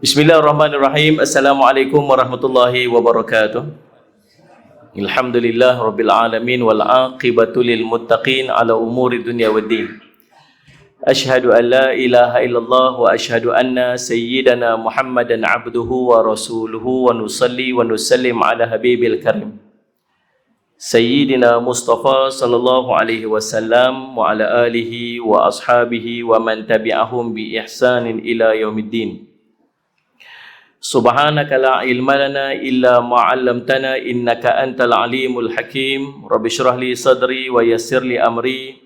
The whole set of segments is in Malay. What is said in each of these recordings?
Bismillahirrahmanirrahim. Assalamualaikum warahmatullahi wabarakatuh. Alhamdulillah rabbil alamin wal aqibatu lil muttaqin ala umuri dunya waddin. Asyhadu an la ilaha illallah wa asyhadu anna sayyidana Muhammadan abduhu wa rasuluhu wa nusalli wa nusallim ala habibil karim Sayyidina Mustafa sallallahu alaihi wasallam wa ala alihi wa ashabihi wa man tabi'ahum bi ihsanin ila yaumiddin. Subhanaka la ilma lana illa ma 'allamtana innaka antal alimul hakim. Rabbi shrah li sadri wa yassir li amri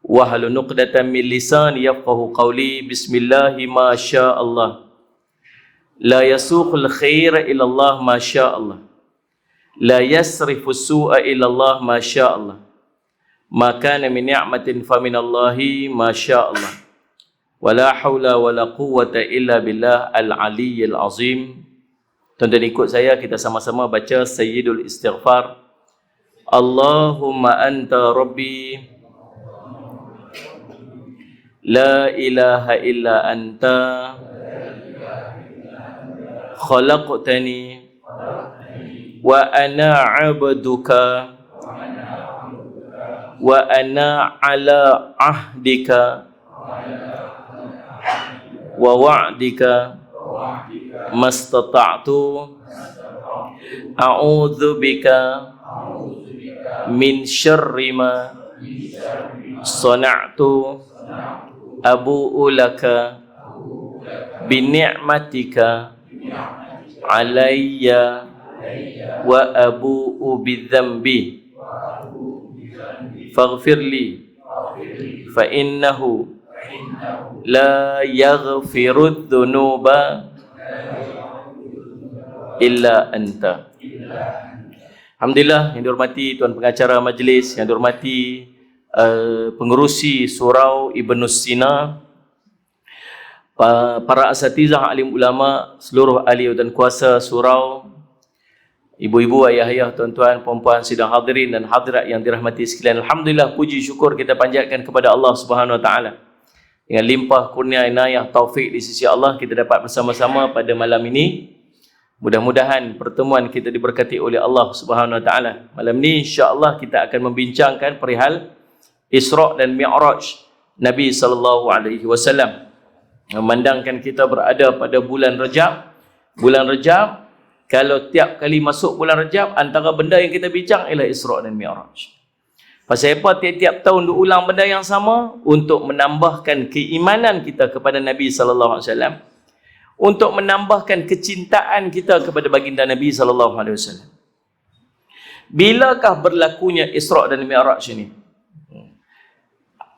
wahlul 'uqdatam min lisani yafqahu qawli. Bismillah ma syaa Allah. La yasuqul khaira illa Allah ma syaa Allah. La yasrifu su'a illa Allah ma syaa Allah. Ma kana min ni'matin fa min Allahi ma syaa Allah. Wala haula wala quwwata illa billah al-aliyyil azim. Tuan-tuan ikut saya, kita sama-sama baca Sayyidul Istighfar. Allahumma anta rabbi la ilaha illa anta khalaqtani wa ana 'abduka wa ana ala ahdika wa wa'dika mastata'tu a'udzu bika min syarri ma sana'tu abu'u laka bi ni'matika alayya wa abu'u bi dhanbi faghfirli fa innahu la yaghfirudz dzunuba illa anta. Alhamdulillah, yang dihormati tuan pengacara majlis, yang dihormati pengerusi surau Ibn Sina, para asatizah alim ulama, seluruh ahli dan kuasa surau, ibu-ibu, ayah-ayah, tuan-tuan, puan-puan, sidang hadirin dan hadirat yang dirahmati sekalian. Alhamdulillah, puji syukur kita panjatkan kepada Allah Subhanahu wa taala. Dengan limpah kurnia inayah taufik di sisi Allah, kita dapat bersama-sama pada malam ini. Mudah-mudahan pertemuan kita diberkati oleh Allah Subhanahu wa taala. Malam ini insya-Allah kita akan membincangkan perihal Isra' dan Mi'raj Nabi sallallahu alaihi wasallam. Memandangkan kita berada pada bulan Rajab. Bulan Rajab, kalau tiap kali masuk bulan Rajab, antara benda yang kita bincang ialah Isra' dan Mi'raj. Pasal apa tiap-tiap tahun diulang benda yang sama? Untuk menambahkan keimanan kita kepada Nabi sallallahu alaihi wasallam, untuk menambahkan kecintaan kita kepada baginda Nabi sallallahu alaihi wasallam. Bilakah berlakunya Isra' dan Mi'raj ini?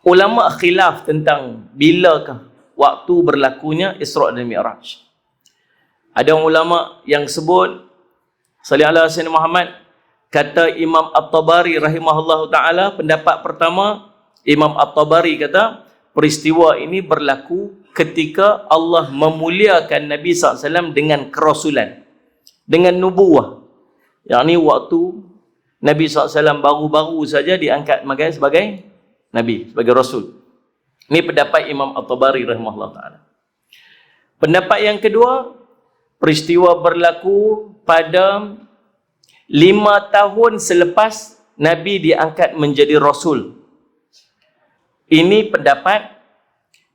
Ulama khilaf tentang bilakah waktu berlakunya Isra' dan Mi'raj. Ada ulama yang sebut, sallallahu alaihi wasallam Muhammad. Kata Imam At-Tabari rahimahullahu ta'ala, pendapat pertama, Imam At-Tabari kata, peristiwa ini berlaku ketika Allah memuliakan Nabi SAW dengan kerasulan, dengan nubuwah. Yang ini waktu Nabi SAW baru-baru saja diangkat sebagai Nabi, sebagai Rasul. Ini pendapat Imam At-Tabari rahimahullahu ta'ala. Pendapat yang kedua, peristiwa berlaku pada 5 tahun selepas Nabi diangkat menjadi Rasul. Ini pendapat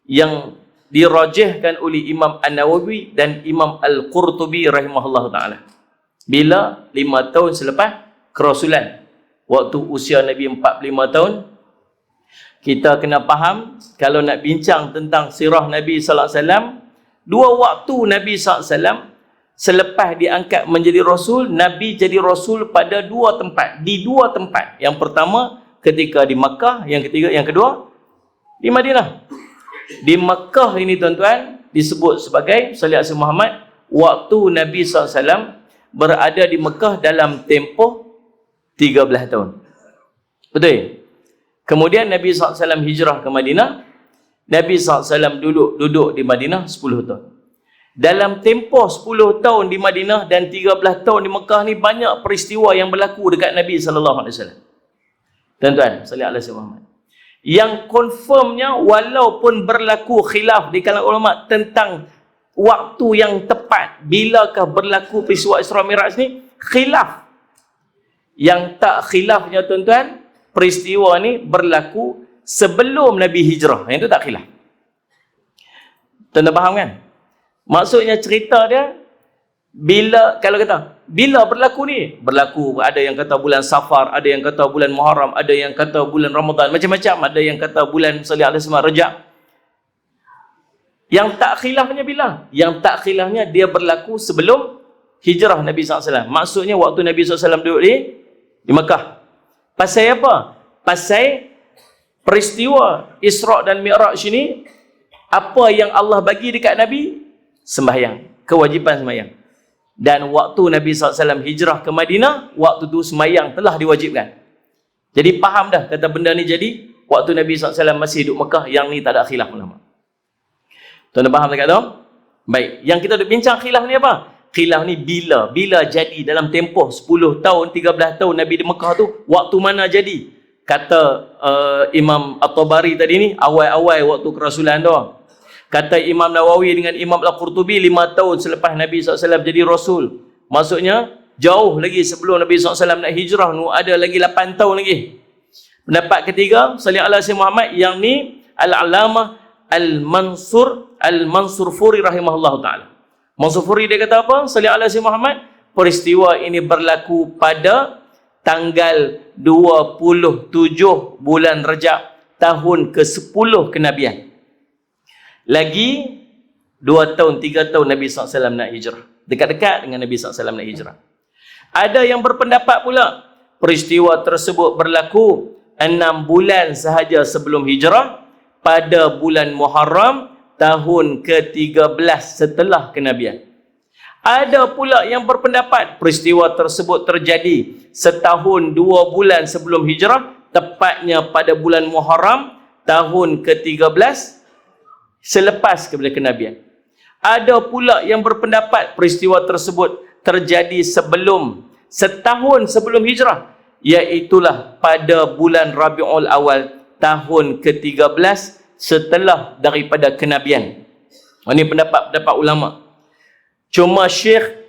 yang dirajihkan oleh Imam An-Nawawi dan Imam Al-Qurtubi rahimahullah ta'ala. Bila 5 tahun selepas kerasulan, waktu usia Nabi 45 tahun. Kita kena faham, kalau nak bincang tentang sirah Nabi sallallahu alaihi wasallam, 2 waktu Nabi sallallahu alaihi wasallam selepas diangkat menjadi Rasul. Nabi jadi Rasul pada 2 tempat, di 2 tempat. Yang pertama ketika di Makkah, yang kedua di Madinah. Di Makkah ini tuan-tuan disebut sebagai sallallahu alaihi Muhammad, waktu Nabi SAW berada di Makkah dalam tempoh 13 tahun. Betul? Kemudian Nabi SAW hijrah ke Madinah. Nabi SAW duduk di Madinah 10 tahun. Dalam tempoh 10 tahun di Madinah dan 13 tahun di Mekah ni, banyak peristiwa yang berlaku dekat Nabi SAW. Tuan-tuan, sallallahu alaihi wasallam. Yang confirmnya, walaupun berlaku khilaf di kalangan ulama tentang waktu yang tepat bilakah berlaku peristiwa Isra Mi'raj ni khilaf. Yang tak khilafnya tuan-tuan, peristiwa ni berlaku sebelum Nabi hijrah. Yang itu tak khilaf. Tuan-tuan faham kan? Maksudnya cerita dia, bila, kalau kata, bila berlaku ni? Berlaku, ada yang kata bulan Safar, ada yang kata bulan Muharram, ada yang kata bulan Ramadan, macam-macam. Ada yang kata bulan Salih alaihi wasallam Rajab. Yang tak khilafnya bila? Yang tak khilafnya dia berlaku sebelum hijrah Nabi SAW. Maksudnya waktu Nabi SAW duduk di Mekah. Pasal apa? Pasal peristiwa Isra dan Mi'raj ini, apa yang Allah bagi dekat Nabi? Sembahyang. Kewajipan sembahyang. Dan waktu Nabi SAW hijrah ke Madinah, waktu tu sembahyang telah diwajibkan. Jadi faham dah kata benda ni jadi waktu Nabi SAW masih duduk Mekah. Yang ni tak ada khilaf ulama. Tuan-tuan faham dekat tu? Baik. Yang kita duk bincang khilaf ni apa? Khilaf ni bila? Bila jadi dalam tempoh 10 tahun, 13 tahun Nabi di Mekah tu, waktu mana jadi? Kata Imam At-Tabari tadi ni, awal-awal waktu kerasulan tu. Kata Imam Nawawi dengan Imam Al-Qurtubi, 5 tahun selepas Nabi SAW jadi Rasul. Maksudnya, jauh lagi sebelum Nabi SAW nak hijrah tu, ada lagi 8 tahun lagi. Pendapat ketiga, Salih ala Sayyidina Muhammad, yang ni Al-Alamah Al-Mansur Furi rahimahullah ta'ala. Mansur Furi dia kata apa? Salih ala Sayyidina Muhammad, peristiwa ini berlaku pada tanggal 27 bulan Rajab tahun ke-10 kenabian. Lagi 2 tahun, 3 tahun Nabi SAW nak hijrah. Dekat-dekat dengan Nabi SAW nak hijrah. Ada yang berpendapat pula, peristiwa tersebut berlaku 6 bulan sahaja sebelum hijrah, pada bulan Muharram tahun ke-13 setelah kenabian. Ada pula yang berpendapat peristiwa tersebut terjadi setahun 2 bulan sebelum hijrah, tepatnya pada bulan Muharram tahun ke-13 selepas kepada kenabian. Ada pula yang berpendapat peristiwa tersebut terjadi setahun sebelum hijrah, iaitulah pada bulan Rabiul Awal tahun ke-13 setelah daripada kenabian. Ini pendapat-pendapat ulama. Cuma Syekh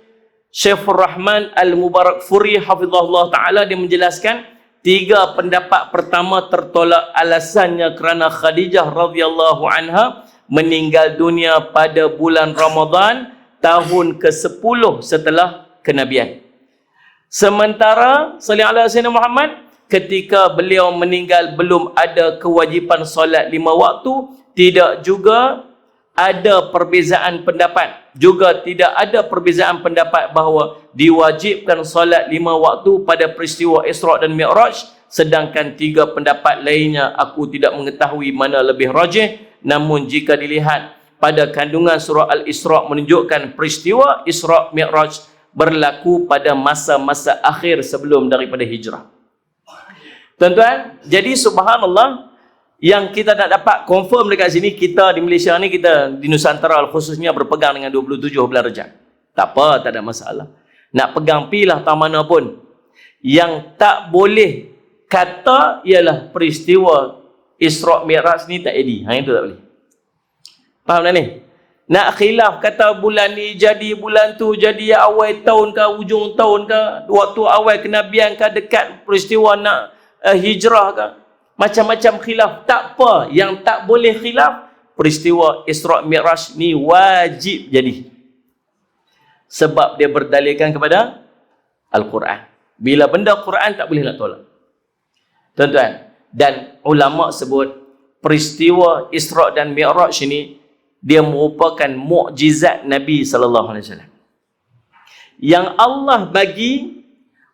Syaifur Rahman Al-Mubarakfuri hafizahullah ta'ala, dia menjelaskan 3 pendapat pertama tertolak, alasannya kerana Khadijah radhiyallahu anha meninggal dunia pada bulan Ramadan tahun ke-10 setelah kenabian. Sementara Salih ala Sayyidina Muhammad, ketika beliau meninggal belum ada kewajipan solat 5 waktu, tidak juga ada perbezaan pendapat. Juga tidak ada perbezaan pendapat bahawa diwajibkan solat 5 waktu pada peristiwa Isra dan Mi'raj, sedangkan 3 pendapat lainnya aku tidak mengetahui mana lebih rajih. Namun jika dilihat pada kandungan surah Al-Isra menunjukkan peristiwa Isra Mi'raj berlaku pada masa-masa akhir sebelum daripada hijrah. Tuan-tuan, jadi subhanallah, yang kita nak dapat confirm dekat sini, kita di Malaysia ni, kita di Nusantara khususnya berpegang dengan 27 bulan Rajab. Tak apa, tak ada masalah. Nak pegang pilah tak mana pun. Yang tak boleh kata ialah peristiwa Isra Mi'raj ni tak jadi. Itu tak boleh. Faham tak ni? Nak khilaf kata bulan ni jadi, bulan tu jadi, awal tahun ke, ujung tahun ke, waktu awal kenabian ke, dekat peristiwa nak hijrah ke, macam-macam khilaf. Tak apa, yang tak boleh khilaf, peristiwa Isra Mi'raj ni wajib jadi. Sebab dia berdalilkan kepada Al-Quran. Bila benda Quran tak boleh nak tolak. Tuan-tuan, dan ulama sebut peristiwa Isra dan Mi'raj ini dia merupakan mukjizat Nabi sallallahu alaihi wasallam yang Allah bagi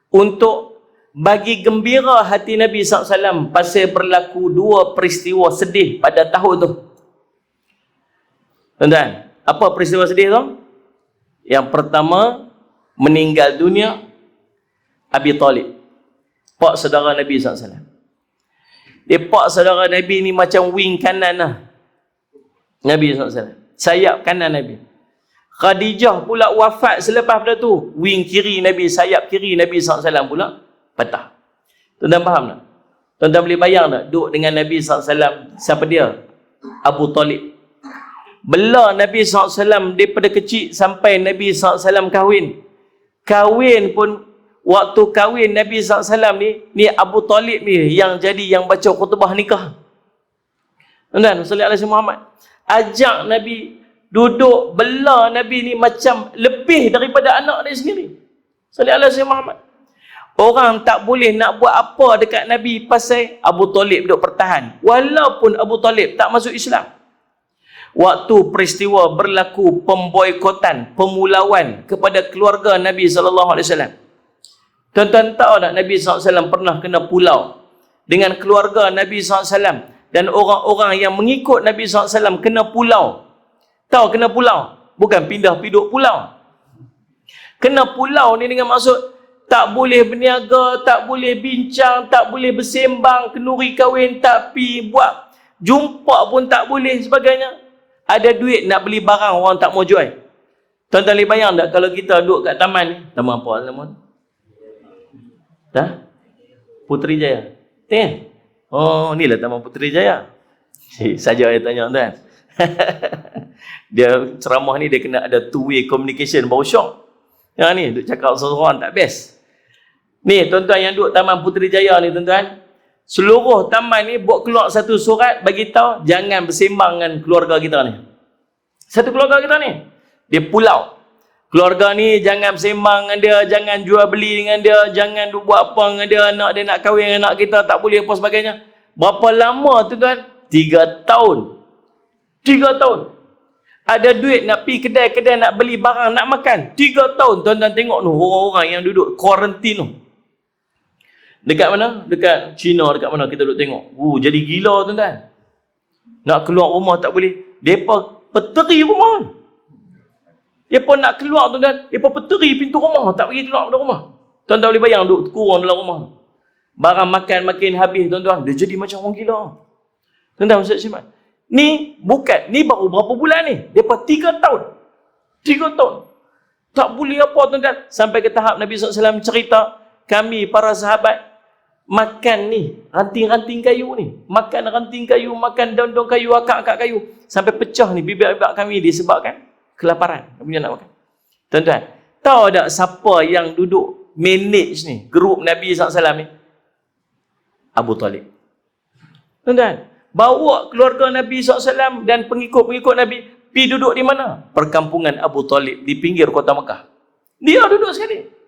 untuk bagi gembira hati Nabi SAW pasal berlaku 2 peristiwa sedih pada tahun tu. Tuan-tuan, apa peristiwa sedih tu? Yang pertama, meninggal dunia Abi Talib, pak saudara Nabi SAW. Pak saudara Nabi ni macam wing kanan lah Nabi SAW, sayap kanan Nabi. Khadijah pula wafat selepas pada tu, wing kiri Nabi, sayap kiri Nabi SAW pula patah. Tuan-tuan faham tak? Tuan-tuan boleh bayang tak duduk dengan Nabi SAW, siapa dia? Abu Talib. bela Nabi SAW daripada kecil sampai Nabi SAW kahwin. Kahwin pun, waktu kahwin Nabi SAW ni Abu Talib ni yang jadi yang baca khutbah nikah. Dan sallallahu alaihi Muhammad ajak Nabi duduk bela Nabi ni macam lebih daripada anak dia sendiri. Sallallahu alaihi Muhammad. Orang tak boleh nak buat apa dekat Nabi pasal Abu Talib duduk pertahan. Walaupun Abu Talib tak masuk Islam. Waktu peristiwa berlaku pemboikotan, pemulauan kepada keluarga Nabi SAW. Tuan-tuan tahu tak Nabi SAW pernah kena pulau dengan keluarga Nabi SAW, dan orang-orang yang mengikut Nabi SAW kena pulau. Tahu kena pulau? Bukan pindah piduk pulau. Kena pulau ni dengan maksud tak boleh berniaga, tak boleh bincang, tak boleh bersembang, kenduri kahwin tak pi buat, jumpa pun tak boleh sebagainya. Ada duit nak beli barang orang tak mau jual. Tuan-tuan boleh bayang tak kalau kita duduk kat taman ni? Taman apa nama? Dah? Puteri Jaya. Tengok. Oh, inilah Taman Puteri Jaya. Saja saya tanya tuan. Dia ceramah ni dia kena ada two-way communication baru syok. Yang ni duk cakap seorang tak best. Ni tuan-tuan yang duduk Taman Puteri Jaya ni tuan-tuan, seluruh taman ni buat keluar satu surat bagi tahu jangan bersembang dengan keluarga kita ni. Satu keluarga kita ni, dia pulau. Keluarga ni jangan bersembang dengan dia, jangan jual beli dengan dia, jangan buat apa dengan dia, anak dia nak kahwin dengan anak kita tak boleh apa sebagainya. Berapa lama tuan-tuan? 3 tahun. 3 tahun. Ada duit nak pergi kedai-kedai nak beli barang nak makan. 3 tahun. Tuan-tuan tengok tu orang-orang yang duduk kuarantin tu. Dekat mana? Dekat China, dekat mana kita duduk tengok. Jadi gila tuan-tuan. Nak keluar rumah tak boleh. Mereka peteri rumah. Mereka nak keluar tuan-tuan. Mereka peteri pintu rumah. Tak pergi keluar dari rumah. Tuan-tuan boleh bayang duduk kurang dalam rumah. Barang makan makin habis tuan-tuan. Dia jadi macam orang gila. Tuan-tuan Ustaz Syimad. Ni bukan. Ni baru berapa bulan ni. Mereka 3 tahun. 3 tahun. Tak boleh apa tuan-tuan. Sampai ke tahap Nabi SAW cerita. Kami para sahabat makan ni, ranting-ranting kayu ni. Makan ranting kayu, makan daun-daun kayu, akak-akak kayu. Sampai pecah ni bibir-bibir kami disebabkan kelaparan. Punya nak makan. Tuan-tuan, tahu tak siapa yang duduk manage ni, grup Nabi SAW ni? Abu Talib. Tuan-tuan, bawa keluarga Nabi SAW dan pengikut-pengikut Nabi pergi duduk di mana? Perkampungan Abu Talib di pinggir kota Mekah. Dia duduk sekali.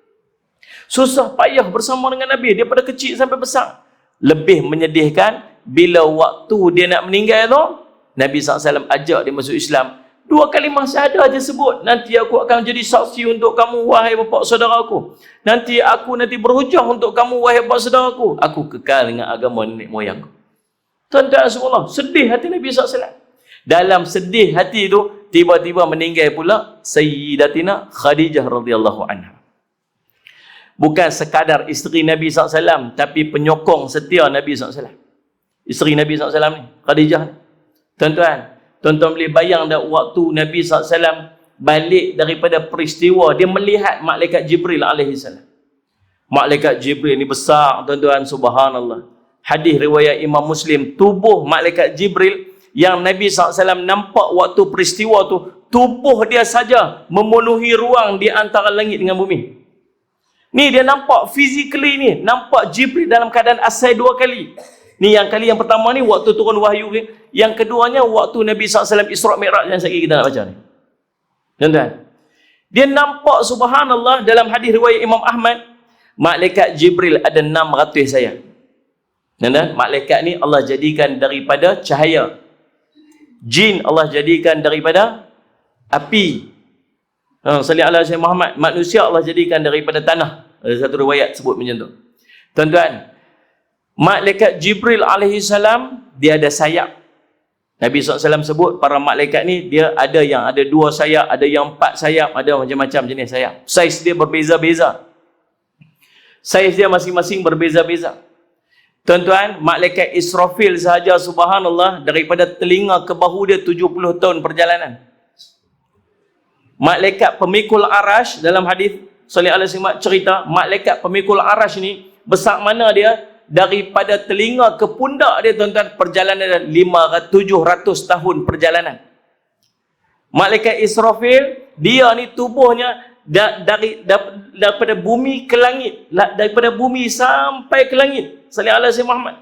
Susah payah bersama dengan Nabi daripada kecil sampai besar. Lebih menyedihkan bila waktu dia nak meninggal tu, Nabi SAW ajak dia masuk Islam. 2 kalimah syahadah aja sebut. Nanti aku akan jadi saksi untuk kamu wahai bapa saudaraku. Nanti aku berhujah untuk kamu wahai bapa saudaraku. Aku kekal dengan agama nenek moyangku. Tuan-tuan semua, sedih hati Nabi SAW. Dalam sedih hati itu tiba-tiba meninggal pula Sayyidatina Khadijah radhiyallahu anha. Bukan sekadar isteri Nabi SAW, tapi penyokong setia Nabi SAW. Isteri Nabi SAW ni, Khadijah ni. Tuan-tuan boleh bayang dah waktu Nabi SAW balik daripada peristiwa, dia melihat malaikat Jibril alaihissalam. Malaikat Jibril ni besar, tuan-tuan, subhanallah. Hadis riwayat Imam Muslim, tubuh malaikat Jibril yang Nabi SAW nampak waktu peristiwa tu, tubuh dia saja memenuhi ruang di antara langit dengan bumi. Ni dia nampak physically ni, nampak Jibril dalam keadaan asal 2 kali. Ni yang kali yang pertama ni waktu turun wahyu ni, yang keduanya waktu Nabi SAW Isra' Mi'raj yang sekali kita nak baca ni. Tuan-tuan, dia nampak subhanallah dalam hadis riwayat Imam Ahmad, malaikat Jibril ada 600 sayap. Tuan-tuan, malaikat ni Allah jadikan daripada cahaya. Jin Allah jadikan daripada api. Sallallahu alaihi Muhammad, manusia Allah jadikan daripada tanah. Ada satu riwayat sebut macam tu. Tuan-tuan, malaikat Jibril alaihi salam dia ada sayap. Nabi SAW sebut para malaikat ni dia ada yang ada 2 sayap, ada yang 4 sayap, ada macam-macam jenis sayap. Saiz dia berbeza-beza. Saiz dia masing-masing berbeza-beza. Tuan-tuan, malaikat Israfil sahaja subhanallah daripada telinga ke bahu dia 70 tahun perjalanan. Malaikat pemikul arash dalam hadis sallallahu alaihi wasallam cerita, malaikat pemikul arash ni besar mana dia? Daripada telinga ke pundak dia tuan-tuan perjalanan 700 tahun perjalanan. Malaikat Israfil, dia ni tubuhnya daripada bumi ke langit, daripada bumi sampai ke langit. Sallallahu alaihi Muhammad.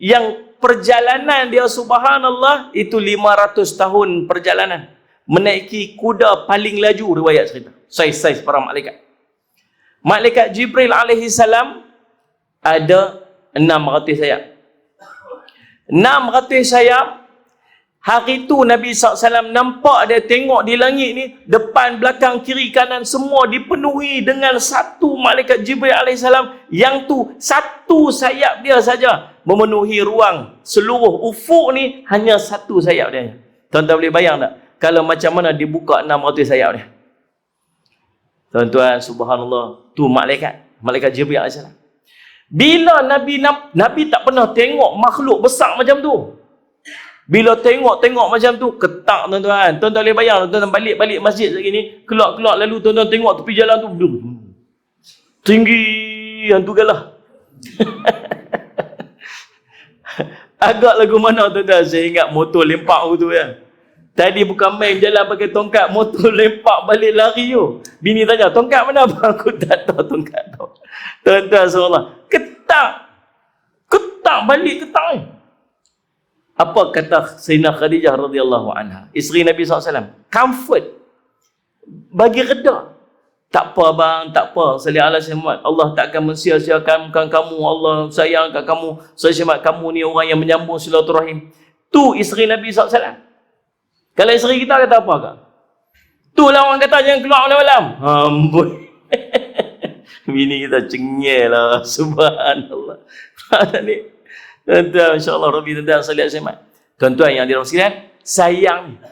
Yang perjalanan dia subhanallah itu 500 tahun perjalanan. Menaiki kuda paling laju, riwayat cerita. Saiz-saiz para malaikat. Malaikat Jibril alaihi salam ada 600 sayap. 600 sayap. Hari tu Nabi SAW nampak dia, tengok di langit ni, depan, belakang, kiri, kanan semua dipenuhi dengan satu malaikat Jibril AS. Yang tu, satu sayap dia saja memenuhi ruang. Seluruh ufuk ni hanya satu sayap dia. Tuan-tuan boleh bayang tak? Kalau macam mana dibuka 600 sayap dia. Tuan-tuan, subhanallah, tu malaikat Jibril AS. Bila Nabi tak pernah tengok makhluk besar macam tu. Bila tengok macam tu, ketak tuan-tuan. Tuan-tuan boleh bayang, tuan-tuan balik masjid segini, keluar lalu tuan-tuan tengok tepi jalan tu, tinggi hantu galah. Agak lagu mana tuan-tuan? Saya ingat motor lempak tu ya. Tadi bukan main jalan pakai tongkat, motor lempak balik lari tu. Bini tanya, tongkat mana abang? Aku tak tahu tongkat tu. Tuan-tuan subhanallah, ketak balik ni. Apa kata Sayyidina Khadijah radhiyallahu anha, isteri Nabi SAW? Comfort, bagi reda. Tak apa bang, tak apa. Sallallahu alaihi wasallam, Allah tak akan mensia-siakan kamu. Allah sayang kat kamu. Saya kamu ni orang yang menyambung silaturahim. Tu isteri Nabi SAW. Kalau isteri kita kata apa kak? Tu lah orang kata jangan keluar malam-malam. Amboi. Bini kita cengel lah. Subhanallah. Ni. Tuan-tuan, insyaAllah Rabbi tuan-tuan salih semat. Tuan-tuan yang dirahmati sekalian, sayang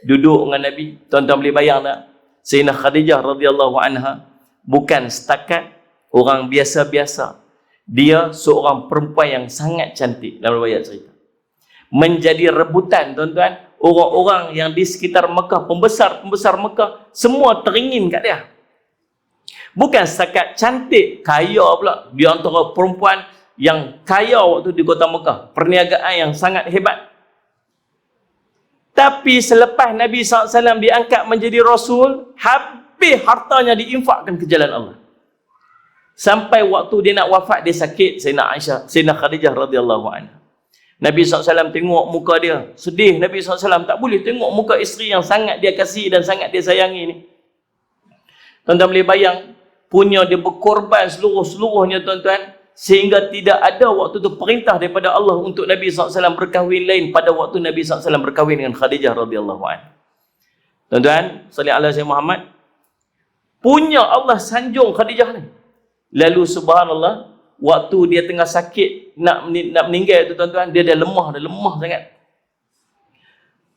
duduk dengan Nabi. Tuan-tuan boleh bayang tak? Sayyidina Khadijah radhiyallahu anha bukan setakat orang biasa-biasa. Dia seorang perempuan yang sangat cantik dalam riwayat cerita. Menjadi rebutan tuan-tuan, orang-orang yang di sekitar Mekah, pembesar Mekah, semua teringin kat dia. Bukan setakat cantik, kaya pula. Di antara perempuan yang kaya waktu di kota Mekah, perniagaan yang sangat hebat. Tapi selepas Nabi SAW diangkat menjadi Rasul, habis hartanya diinfakkan ke jalan Allah. Sampai waktu dia nak wafat, dia sakit. Sayyidina Khadijah radhiyallahu anha. Nabi SAW tengok muka dia, sedih. Nabi SAW tak boleh tengok muka isteri yang sangat dia kasih dan sangat dia sayangi ni. Tuan-tuan boleh bayang, punya dia berkorban seluruhnya tuan-tuan, sehingga tidak ada waktu tu perintah daripada Allah untuk Nabi SAW berkahwin lain pada waktu Nabi SAW berkahwin dengan Khadijah radhiyallahu anha. Tuan-tuan, sallallahu alaihi Muhammad, punya Allah sanjung Khadijah ni. Lalu subhanallah, waktu dia tengah sakit nak meninggal tu tuan-tuan, dia dah lemah sangat.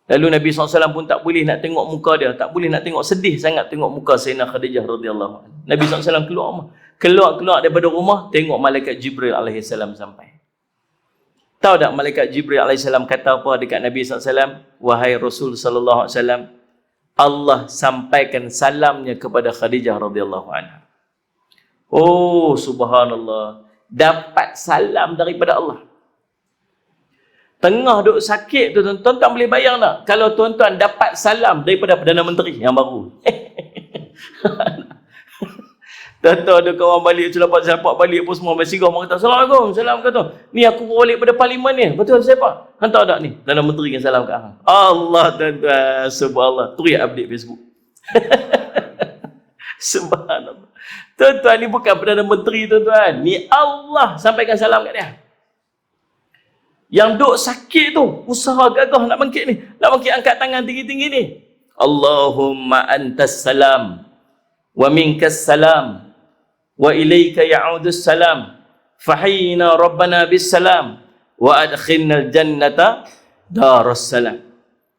Lalu Nabi SAW pun tak boleh nak tengok muka dia, tak boleh nak tengok, sedih sangat tengok muka Sayyidina Khadijah radhiyallahu anha. Nabi SAW keluar daripada rumah, tengok malaikat Jibril AS sampai. Tahu tak malaikat Jibril AS kata apa dekat Nabi SAW? Wahai Rasul sallallahu alaihi wasallam, Allah sampaikan salamnya kepada Khadijah radhiyallahu anha. Oh subhanallah, dapat salam daripada Allah. Tengah duk sakit tu tuan-tuan boleh bayang tak? Kalau tuan-tuan dapat salam daripada Perdana Menteri yang baru. Tuan-tuan ada kawan balik, selapat balik pun semua mesej orang kata, Assalamualaikum, salam kata. Ni aku balik pada parlimen ni. Betul siapa? Hantar tak ni? Perdana Menteri yang salam kat hang. Allah tuan-tuan, subhanallah. Tu yang update Facebook. Subhanallah. Tuan-tuan ni bukan Perdana Menteri tuan-tuan. Ni Allah sampaikan salam kat dia. Yang duk sakit tu, usaha gagah nak bangkit ni. Nak bangkit angkat tangan tinggi-tinggi ni. Allahumma antas salam wa minkas salam wa ilaika ya'udus salam fahayyina rabbana bis salam wa adkhilnal jannata darus salam.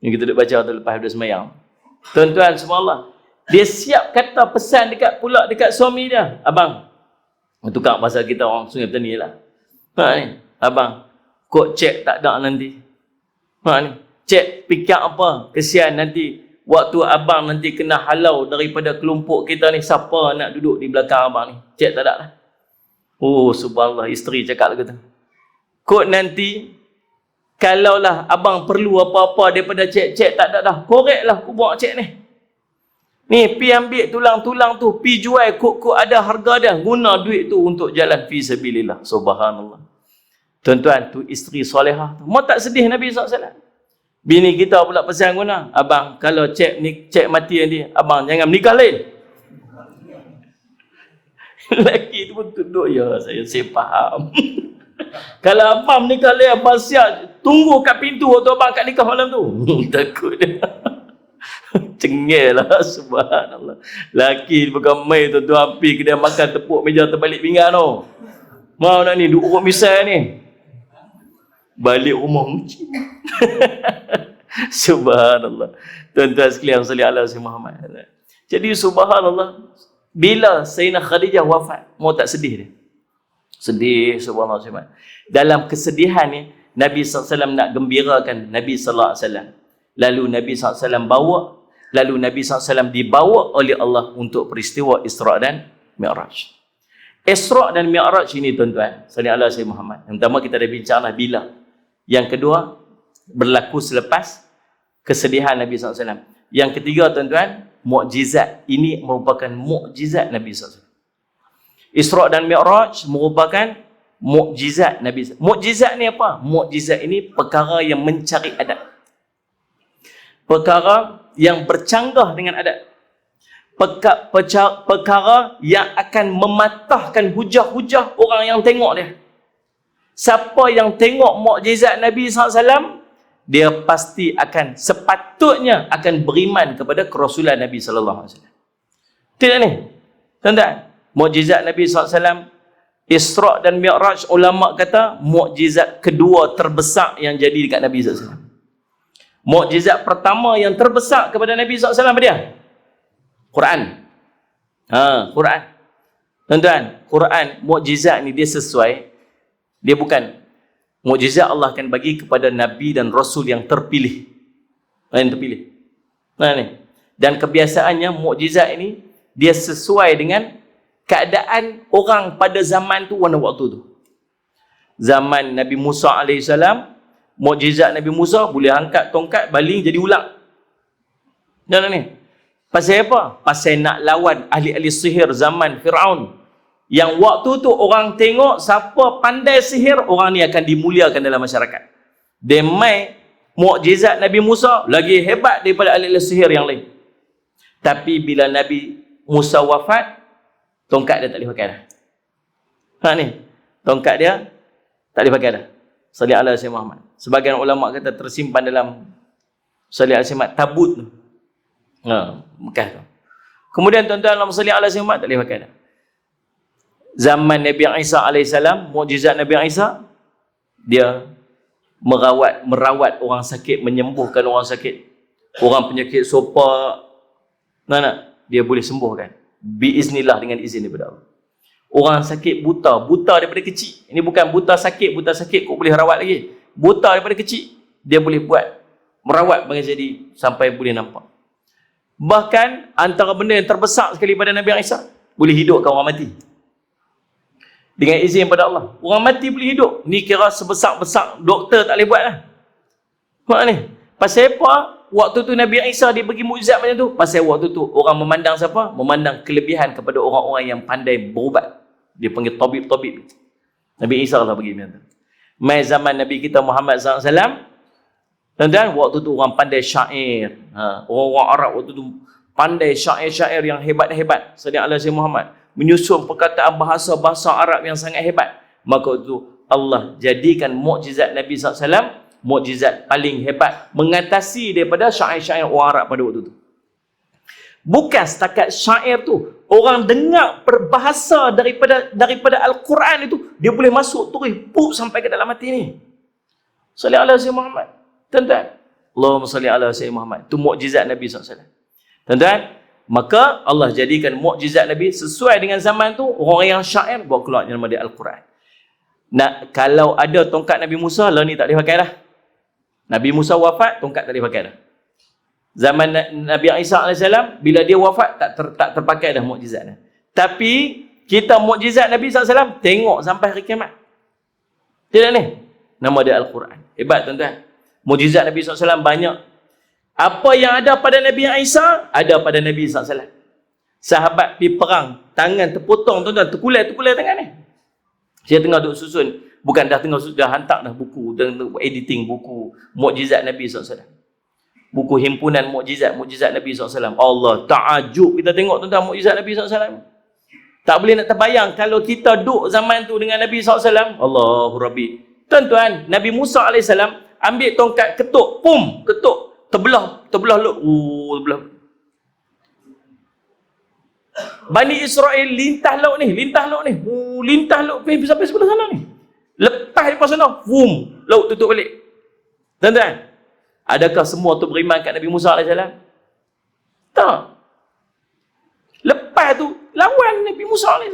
Ini kita duk baca tu lepas habis sembahyang. Tuan-tuan subhanallah, dia siap kata pesan dekat suami dia, abang, tukar bahasa kita orang Sungai Petani lah. Ni, abang, kod cek tak ada nanti. Ni, cek fikir apa? Kesian nanti waktu abang nanti kena halau daripada kelompok kita ni, siapa nak duduk di belakang abang ni? Cek tak ada lah. Oh subhanallah, isteri cakap lagu tu. Kod nanti Kalaulah abang perlu apa-apa daripada cek-cek, tak ada dah, koreklah aku bawa cek ni. Ni, pi ambil tulang-tulang tu, pi jual, kok ada harga dia, guna duit tu untuk jalan fi sabilillah. Subhanallah. Tuan-tuan, tu isteri solehah tu. Mau tak sedih Nabi SAW? Bini kita pula pesan guna, abang, kalau cek mati nanti, abang jangan menikah lain. Lelaki tu pun tunduk, ya saya faham. Kalau abang menikah lain, abang siap tunggu kat pintu waktu abang kat nikah malam tu. Takut dia. Cengel lah, subhanallah. Laki bukan main tuan-tuan, api kedai makan tepuk meja terbalik pinggan tu. Mau nak ni, duk urut misal ni. Balik rumah muci. Subhanallah. Tuan-tuan sekalian, salli ala Sayyidina Muhammad. Jadi subhanallah, bila Sayyidina Khadijah wafat, mau tak sedih dia? Sedih, subhanallah. Dalam kesedihan ni, Nabi SAW nak gembirakan Nabi SAW. Lalu Nabi SAW dibawa oleh Allah untuk peristiwa Isra' dan Mi'raj. Isra' dan Mi'raj ini tuan-tuan, sallallahu alaihi wasallam Muhammad. Yang pertama kita dah bincanglah bila. Yang kedua, berlaku selepas kesedihan Nabi SAW. Yang ketiga tuan-tuan, mukjizat. Ini merupakan mukjizat Nabi SAW. Isra' dan Mi'raj merupakan mukjizat Nabi SAW. Mukjizat ni apa? Mukjizat ini perkara yang mencari adat. Perkara yang bercanggah dengan adat. Perkara yang akan mematahkan hujah-hujah orang yang tengok dia. Siapa yang tengok mukjizat Nabi SAW, dia pasti akan, sepatutnya akan beriman kepada kerasulan Nabi SAW. Tidak ni? Tuan-tuan, mukjizat Nabi SAW, Isra' dan Mi'raj, ulama kata mukjizat kedua terbesar yang jadi dekat Nabi SAW. Mukjizat pertama yang terbesar kepada Nabi SAW apa dia? Quran. Quran. Tuan-tuan, Quran, mukjizat ni dia sesuai. Dia bukan mukjizat Allah akan bagi kepada Nabi dan Rasul yang terpilih. Yang terpilih. Ni. Dan kebiasaannya mukjizat ini dia sesuai dengan keadaan orang pada zaman tu, waktu tu. Zaman Nabi Musa alaihissalam, mukjizat Nabi Musa boleh angkat tongkat baling jadi ular. Dan ni pasal apa? Pasal nak lawan ahli-ahli sihir zaman Firaun. Yang waktu tu orang tengok siapa pandai sihir, orang ni akan dimuliakan dalam masyarakat. Demai mukjizat Nabi Musa lagi hebat daripada ahli-ahli sihir yang lain. Tapi bila Nabi Musa wafat, tongkat dia tak boleh pakai dah. Ni, tongkat dia tak boleh pakai dah. Salli ala Sayyidina Muhammad. Sebagian ulama kata tersimpan dalam salli ala Sayyidina Muhammad tabut tu. Mekah tu. Kemudian tuan-tuan, dalam salli ala Sayyidina Muhammad tak boleh pakai dah. Zaman Nabi Isa alaihissalam, mukjizat Nabi Isa, dia merawat orang sakit, menyembuhkan orang sakit. Orang penyakit sopa, dia boleh sembuhkan. Biiznillah, dengan izin daripada Allah. Orang sakit buta daripada kecil. Ini bukan buta sakit kok boleh rawat lagi. Buta daripada kecil, dia boleh buat, merawat bagi jadi sampai boleh nampak. Bahkan antara benda yang terbesar sekali pada Nabi Isa, boleh hidupkan orang mati. Dengan izin pada Allah. Orang mati boleh hidup. Ni kira sebesar-besar doktor tak boleh buat lah. Ni. Pasal apa? Waktu tu Nabi Isa dia bagi mukjizat macam tu. Pasal waktu tu orang memandang siapa? Memandang kelebihan kepada orang-orang yang pandai berubat. Dia panggil tabib-tabib. Nabi Isa lah bagi macam tu. Mai zaman Nabi kita Muhammad SAW, tuan-tuan, waktu tu orang pandai syair. Orang-orang Arab waktu tu pandai syair-syair yang hebat-hebat. Sallallahu alaihi wasallam Muhammad menyusun perkataan bahasa-bahasa Arab yang sangat hebat. Maka itu Allah jadikan mukjizat Nabi SAW mukjizat paling hebat, mengatasi daripada syair-syair orang Arab pada waktu itu. Bukan setakat syair tu, orang dengar berbahasa daripada Al-Quran itu, dia boleh masuk terus sampai ke dalam hati ni. Sallallahu alaihi Muhammad. Tuan-tuan, Allahumma salli ala Sayyidina Muhammad. Itu mukjizat Nabi SAW. Tuan-tuan, maka Allah jadikan mukjizat Nabi sesuai dengan zaman tu, orang yang syair buat keluar nama dia Al-Quran. Kalau ada tongkat Nabi Musa, lah ni tak boleh pakai dah. Nabi Musa wafat, tongkat tak boleh pakai dah. Zaman Nabi Isa AS, bila dia wafat, tak terpakai dah mukjizat dah. Tapi kita mukjizat Nabi SAW tengok sampai hari kiamat. Tidak ni? Nama dia Al-Quran. Hebat tuan-tuan. Mukjizat Nabi SAW banyak. Apa yang ada pada Nabi Isa, ada pada Nabi SAW. Sahabat pergi perang, tangan terpotong tuan-tuan, terkulai tangan ni. Saya tengah duduk susun, bukan dah hantar dah buku, tengah editing buku Mukjizat Nabi SAW. Buku himpunan mukjizat Nabi SAW. Allah, ta'ajub kita tengok tuan-tuan mukjizat Nabi SAW. Tak boleh nak terbayang kalau kita duduk zaman tu dengan Nabi SAW. Allahu Rabbi. Tuan-tuan, Nabi Musa AS ambil tongkat ketuk, ketuk, terbelah laut. Terbelah. Bani Israel lintah laut ni. Lintah laut sampai sebelah sana ni. Lepas daripada sana, laut tutup balik. Tuan-tuan, adakah semua tu beriman kat Nabi Musa AS? Tak. Lepas tu, lawan Nabi Musa AS.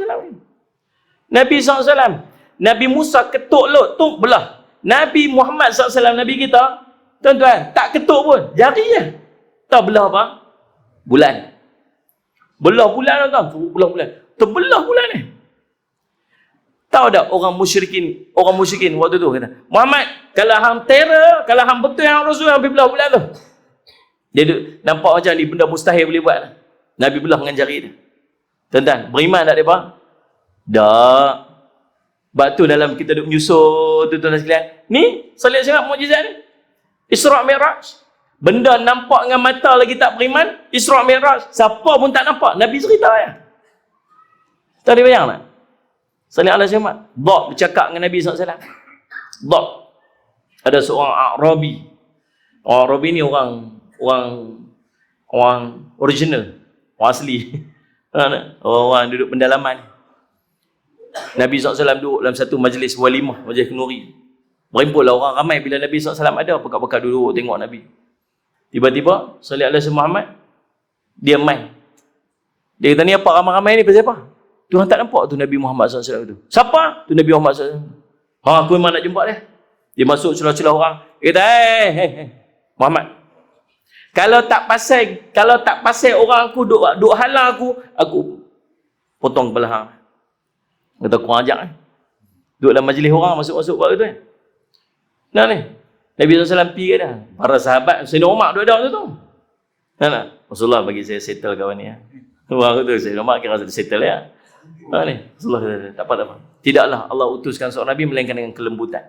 Nabi SAW. Nabi Musa ketuk laut, belah. Nabi Muhammad SAW, Nabi kita, tuan-tuan, tak ketuk pun. Jari je. Tak belah apa? Bulan. Belah bulan tuan, belah bulan. Terbelah bulan ni. Tahu tak orang musyrikin waktu tu kata, Muhammad, kalau hang terror, kalau hang betul yang Rasul hang belah bulan tu. Dia nampak macam ni benda mustahil boleh buat. Nabi belah dengan jari dia. Tuan-tuan, beriman tak depa? Tak. Sebab tu dalam kita duk menyusun tuan-tuan sekalian, ni solat sangat mukjizat ni. Isra' Mi'raj. Benda nampak dengan mata lagi tak beriman, Isra' Mi'raj. Siapa pun tak nampak, Nabi cerita ya. Tak ada bayang tak? Salih ala Syahmat. Dhab bercakap dengan Nabi SAW. Dhab. Ada seorang Arabi. Orang Arabi ni orang original. Orang asli. Orang duduk pendalaman. Nabi SAW duduk dalam satu majlis walimah, majlis kenuri. Berimpullah orang ramai bila Nabi SAW ada, pekat-pekat duduk tengok Nabi. Tiba-tiba, Salih ala Muhammad, dia main. Dia kata, ni apa ramai-ramai ni, pasal apa? Tuhan tak nampak tu Nabi Muhammad SAW tu. Siapa? Tu Nabi Muhammad SAW. Aku memang nak jumpa dia. Dia masuk celah-celah orang. Dia kata, Muhammad, kalau tak pasal orang aku duk halang aku potong kepala hang. Kata kurang ajak duduk dalam majlis orang masuk-masuk buat tu kan. Nah ni, Nabi SAW pergi ke dah. Para sahabat, Sayyidina Umar duduk ada tu. Nah, Rasulullah bagi saya settle kawan ni. Orang tu, Sayyidina Umar kira sudah settle ya. Nah ni, Rasulullah tak apa. Tidaklah Allah utuskan seorang Nabi melainkan dengan kelembutan.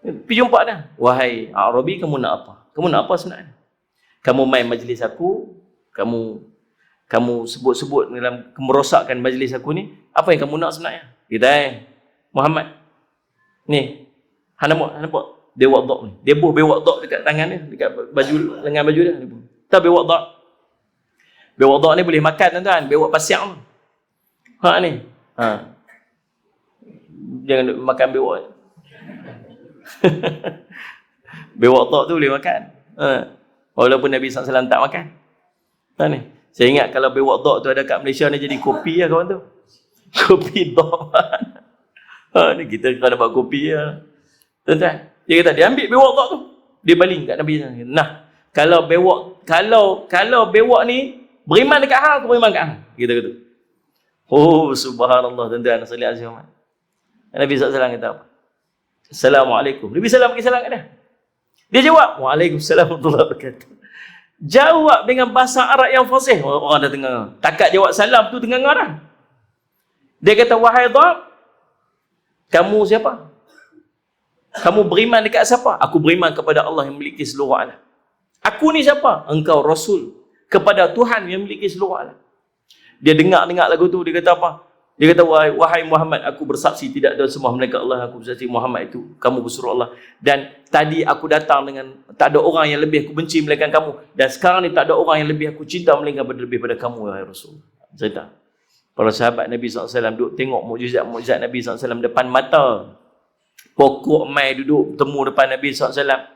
Pergi jumpa dah. Wahai Arabi, kamu nak apa? Kamu nak apa sebenarnya? Kamu main majlis aku, kamu sebut-sebut dalam merosakkan majlis aku ni, apa yang kamu nak sebenarnya? Kita Muhammad ni, hang nampak dia wadha ni. Dia buh wadha dekat tangan dia, dekat baju lengan baju dia. Tak wadha. Wadha ni boleh makan tuan-tuan, bewak pasiak tu. Ni. Jangan makan bewak. Bewak tok tu boleh makan. Walaupun Nabi SAW tak makan. Ni. Saya ingat kalau bewak tok tu ada kat Malaysia ni jadi kopi lah kawan tu. Kopi tok. Ni kita kena buat kopi lah. Tuan-tuan, dia kata dia ambil bewak tok tu, dia baling kat Nabi SAW. Nah, kalau bewak ni beriman dekat hang, aku beriman dekat hang. Kita kata. Oh subhanallah tuan-tuan, sallallahu alaihi wasallam. Nabi SAW kata apa? Assalamualaikum. Nabi SAW bagi salam kat dia. Dia jawab, Waalaikumsalam warahmatullahi wabarakatuh. Jawab dengan bahasa Arab yang fasih. Orang dah tengah. Takat jawab salam tu tengah dah. Dia kata, wahai Dhab, kamu siapa? Kamu beriman dekat siapa? Aku beriman kepada Allah yang memiliki seluruh alam. Aku ni siapa? Engkau Rasul kepada Tuhan yang memiliki seluruh alam. Dia dengar lagu tu, dia kata apa? Dia kata, wahai Muhammad, aku bersaksi tidak ada semua melainkan Allah. Aku bersaksi Muhammad itu kamu bersuruh Allah. Dan tadi aku datang dengan tak ada orang yang lebih aku benci melainkan kamu. Dan sekarang ni tak ada orang yang lebih aku cinta melainkan lebih pada kamu, wahai Rasul. Cerita. Para sahabat Nabi SAW duduk tengok mukjizat Nabi SAW depan mata. Pokok mai duduk temu depan Nabi SAW.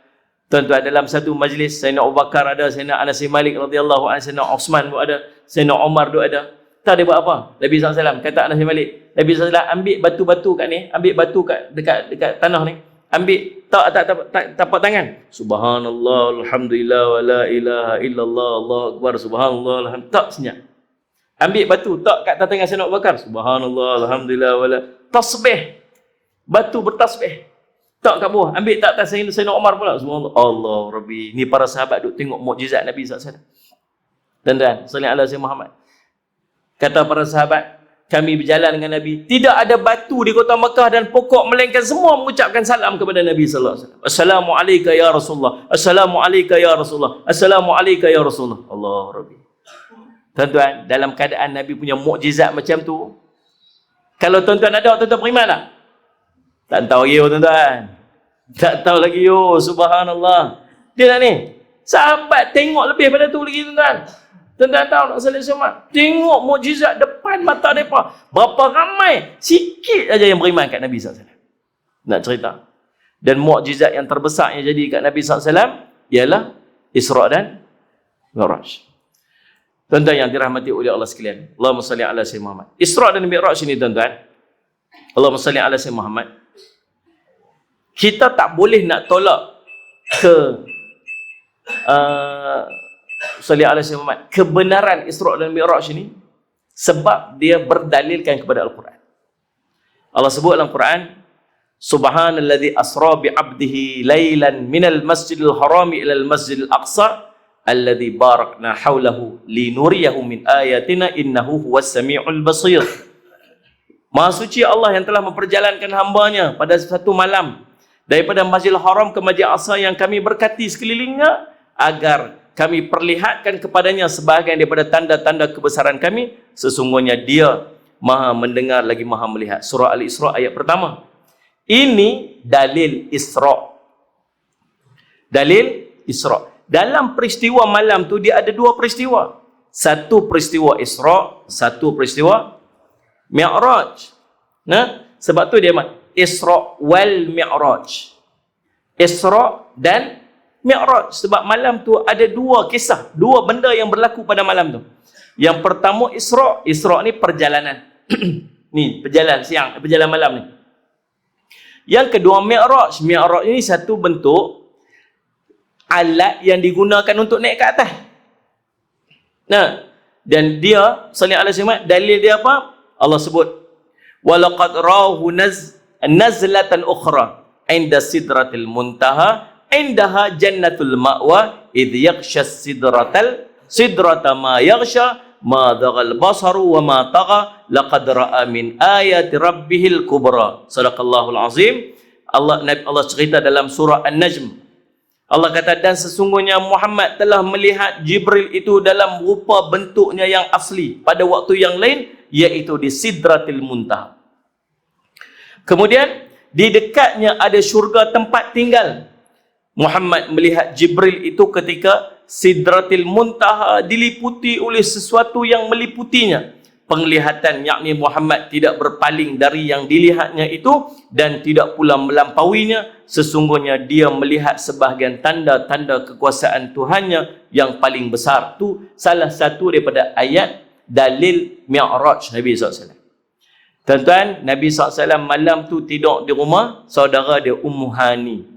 Tuan-tuan, dalam satu majlis, Sayyidina Abu Bakar ada, Sayyidina Anas bin Malik radhiyallahu anhu, Sayyidina Osman pun ada, Sayyidina Umar pun ada. Tak dia buat apa? Nabi SAW kata Anas bin Malik, Nabi SAW ambil batu-batu kat ni, ambil batu kat dekat tanah ni, ambil tapak tangan. Subhanallah, alhamdulillah, wa la ilaha illallah, Allahu akbar, subhanallah, alhamdulillah. Tak senyap. Ambil batu, tak kat tangan Sayyidina Abu Bakar. Subhanallah, alhamdulillah, wa la tasbih. Batu bertasbih. Tak kat bawah, ambil tak atas Sayyidina Umar pula. Subhanallah. Allah Rabbi, ni para sahabat duk tengok mukjizat Nabi SAW. Tuan-tuan, sallallahu alaihi wasallam Muhammad. Kata para sahabat, kami berjalan dengan Nabi, tidak ada batu di kota Mekah dan pokok melainkan semua mengucapkan salam kepada Nabi sallallahu alaihi wasallam. Assalamu alayka ya Rasulullah. Assalamu alayka ya Rasulullah. Assalamu alayka ya Rasulullah. Allah Rabbi. Tuan-tuan, dalam keadaan Nabi punya mukjizat macam tu, kalau tuan-tuan ada, tuan-tuan beriman tak? Tak tahu lagi tuan-tuan. Tak tahu lagi subhanallah. Dia nak ni. Sahabat tengok lebih pada tu lagi tuan-tuan. Tuan-tuan tahu nak saling semat. Tengok mukjizat depan mata mereka. Berapa ramai. Sikit aja yang beriman kat Nabi SAW. Nak cerita. Dan mukjizat yang terbesar yang jadi kat Nabi SAW ialah Isra' dan Mi'raj. Tuan-tuan yang dirahmati oleh Allah sekalian. Allahumma salli ala Sayyidina Muhammad. Isra' dan Mi'raj ini tuan-tuan. Allahumma salli ala Sayyidina Muhammad. Kita tak boleh nak tolak ke salli ala Sayyidina Muhammad, kebenaran Isra' dan Mi'raj ini sebab dia berdalilkan kepada Al-Quran. Allah sebut dalam Quran, Subhanalladzi asra bi 'abdihi lailan minal masjidil harami ilal masjidil aqsa alladzi barakna haulahu linuriyahu min ayatina innahu huwas samiul basir. Maha suci Allah yang telah memperjalankan hambanya pada satu malam daripada Masjidil Haram ke Masjid Aqsa yang kami berkati sekelilingnya agar kami perlihatkan kepadanya sebahagian daripada tanda-tanda kebesaran kami. Sesungguhnya dia maha mendengar lagi maha melihat. Surah Al-Isra ayat pertama. Ini dalil Isra. Dalil Isra. Dalam peristiwa malam tu dia ada dua peristiwa. Satu peristiwa Isra, satu peristiwa Mi'raj. Nah, sebab tu dia Isra wal Mi'raj. Isra dan Mi'raj. Sebab malam tu ada dua kisah, dua benda yang berlaku pada malam tu. Yang pertama Isra. Isra ni perjalanan. Ni perjalanan siang, perjalanan malam ni. Yang kedua Mi'raj. Mi'raj ini satu bentuk alat yang digunakan untuk naik ke atas. Nah, dan dia sallallahu alaihi wasallam dalil dia apa? Allah sebut walaqad rahu nazlatan ukhra inda sidratil muntaha indaha jannatul ma'wa idh yaghsha sidrata ma yaghsha ma dhagal basaru wa ma tagha laqad ra'a min ayati rabbihil kubra. Sadaqallahul azim. Allah cerita dalam surah An-Najm. Allah kata, dan sesungguhnya Muhammad telah melihat Jibril itu dalam rupa bentuknya yang asli pada waktu yang lain, iaitu di Sidratil Muntaha. Kemudian di dekatnya ada syurga tempat tinggal. Muhammad melihat Jibril itu ketika Sidratil Muntaha diliputi oleh sesuatu yang meliputinya. Penglihatan, yakni Muhammad tidak berpaling dari yang dilihatnya itu dan tidak pula melampauinya. Sesungguhnya dia melihat sebahagian tanda-tanda kekuasaan Tuhannya yang paling besar. Itu salah satu daripada ayat dalil Mi'raj Nabi SAW. Tuan-tuan, Nabi SAW malam tu tidur di rumah saudara dia Ummu Hani.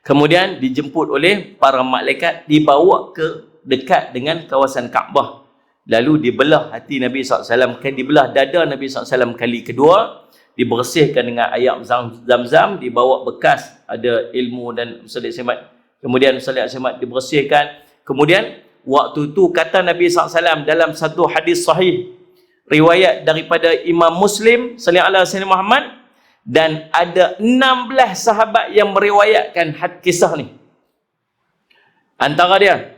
Kemudian dijemput oleh para malaikat, dibawa ke dekat dengan kawasan Kaabah. Lalu dibelah hati Nabi SAW, dibelah dada Nabi SAW kali kedua, dibersihkan dengan air zam-zam, dibawa bekas ada ilmu dan Salih Semat. Kemudian Salih Semat dibersihkan. Kemudian waktu itu kata Nabi SAW dalam satu hadis sahih, riwayat daripada Imam Muslim Salih ala Sayyidina Muhammad, dan ada 16 sahabat yang meriwayatkan kisah ni. Antara dia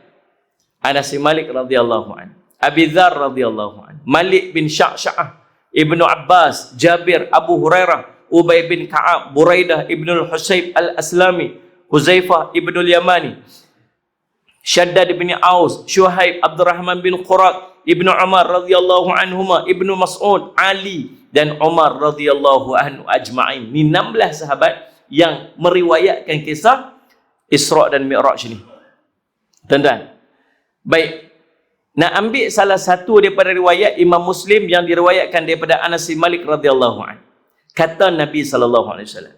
Anas bin Malik radhiyallahu anhu, Abi Dzar radhiyallahu anhu, Malik bin Sya'sya'ah, Ibnu Abbas, Jabir, Abu Hurairah, Ubay bin Ka'ab, Buraidah ibnul Husayb al-Aslami, Huzaifah ibnul Yamani, Shaddad bin Aus, Syuhaib, Abdurrahman bin Qurat, Ibnu Umar radhiyallahu anhuma, Ibnu Mas'ud, Ali dan Umar radhiyallahu anhu ajma'in. Ini 16 sahabat yang meriwayatkan kisah Isra' dan Mi'raj ini. Tuan-tuan, baik, nak ambil salah satu daripada riwayat Imam Muslim yang diriwayatkan daripada Anas bin Malik radhiyallahu anhu. Kata Nabi sallallahu alaihi wasallam,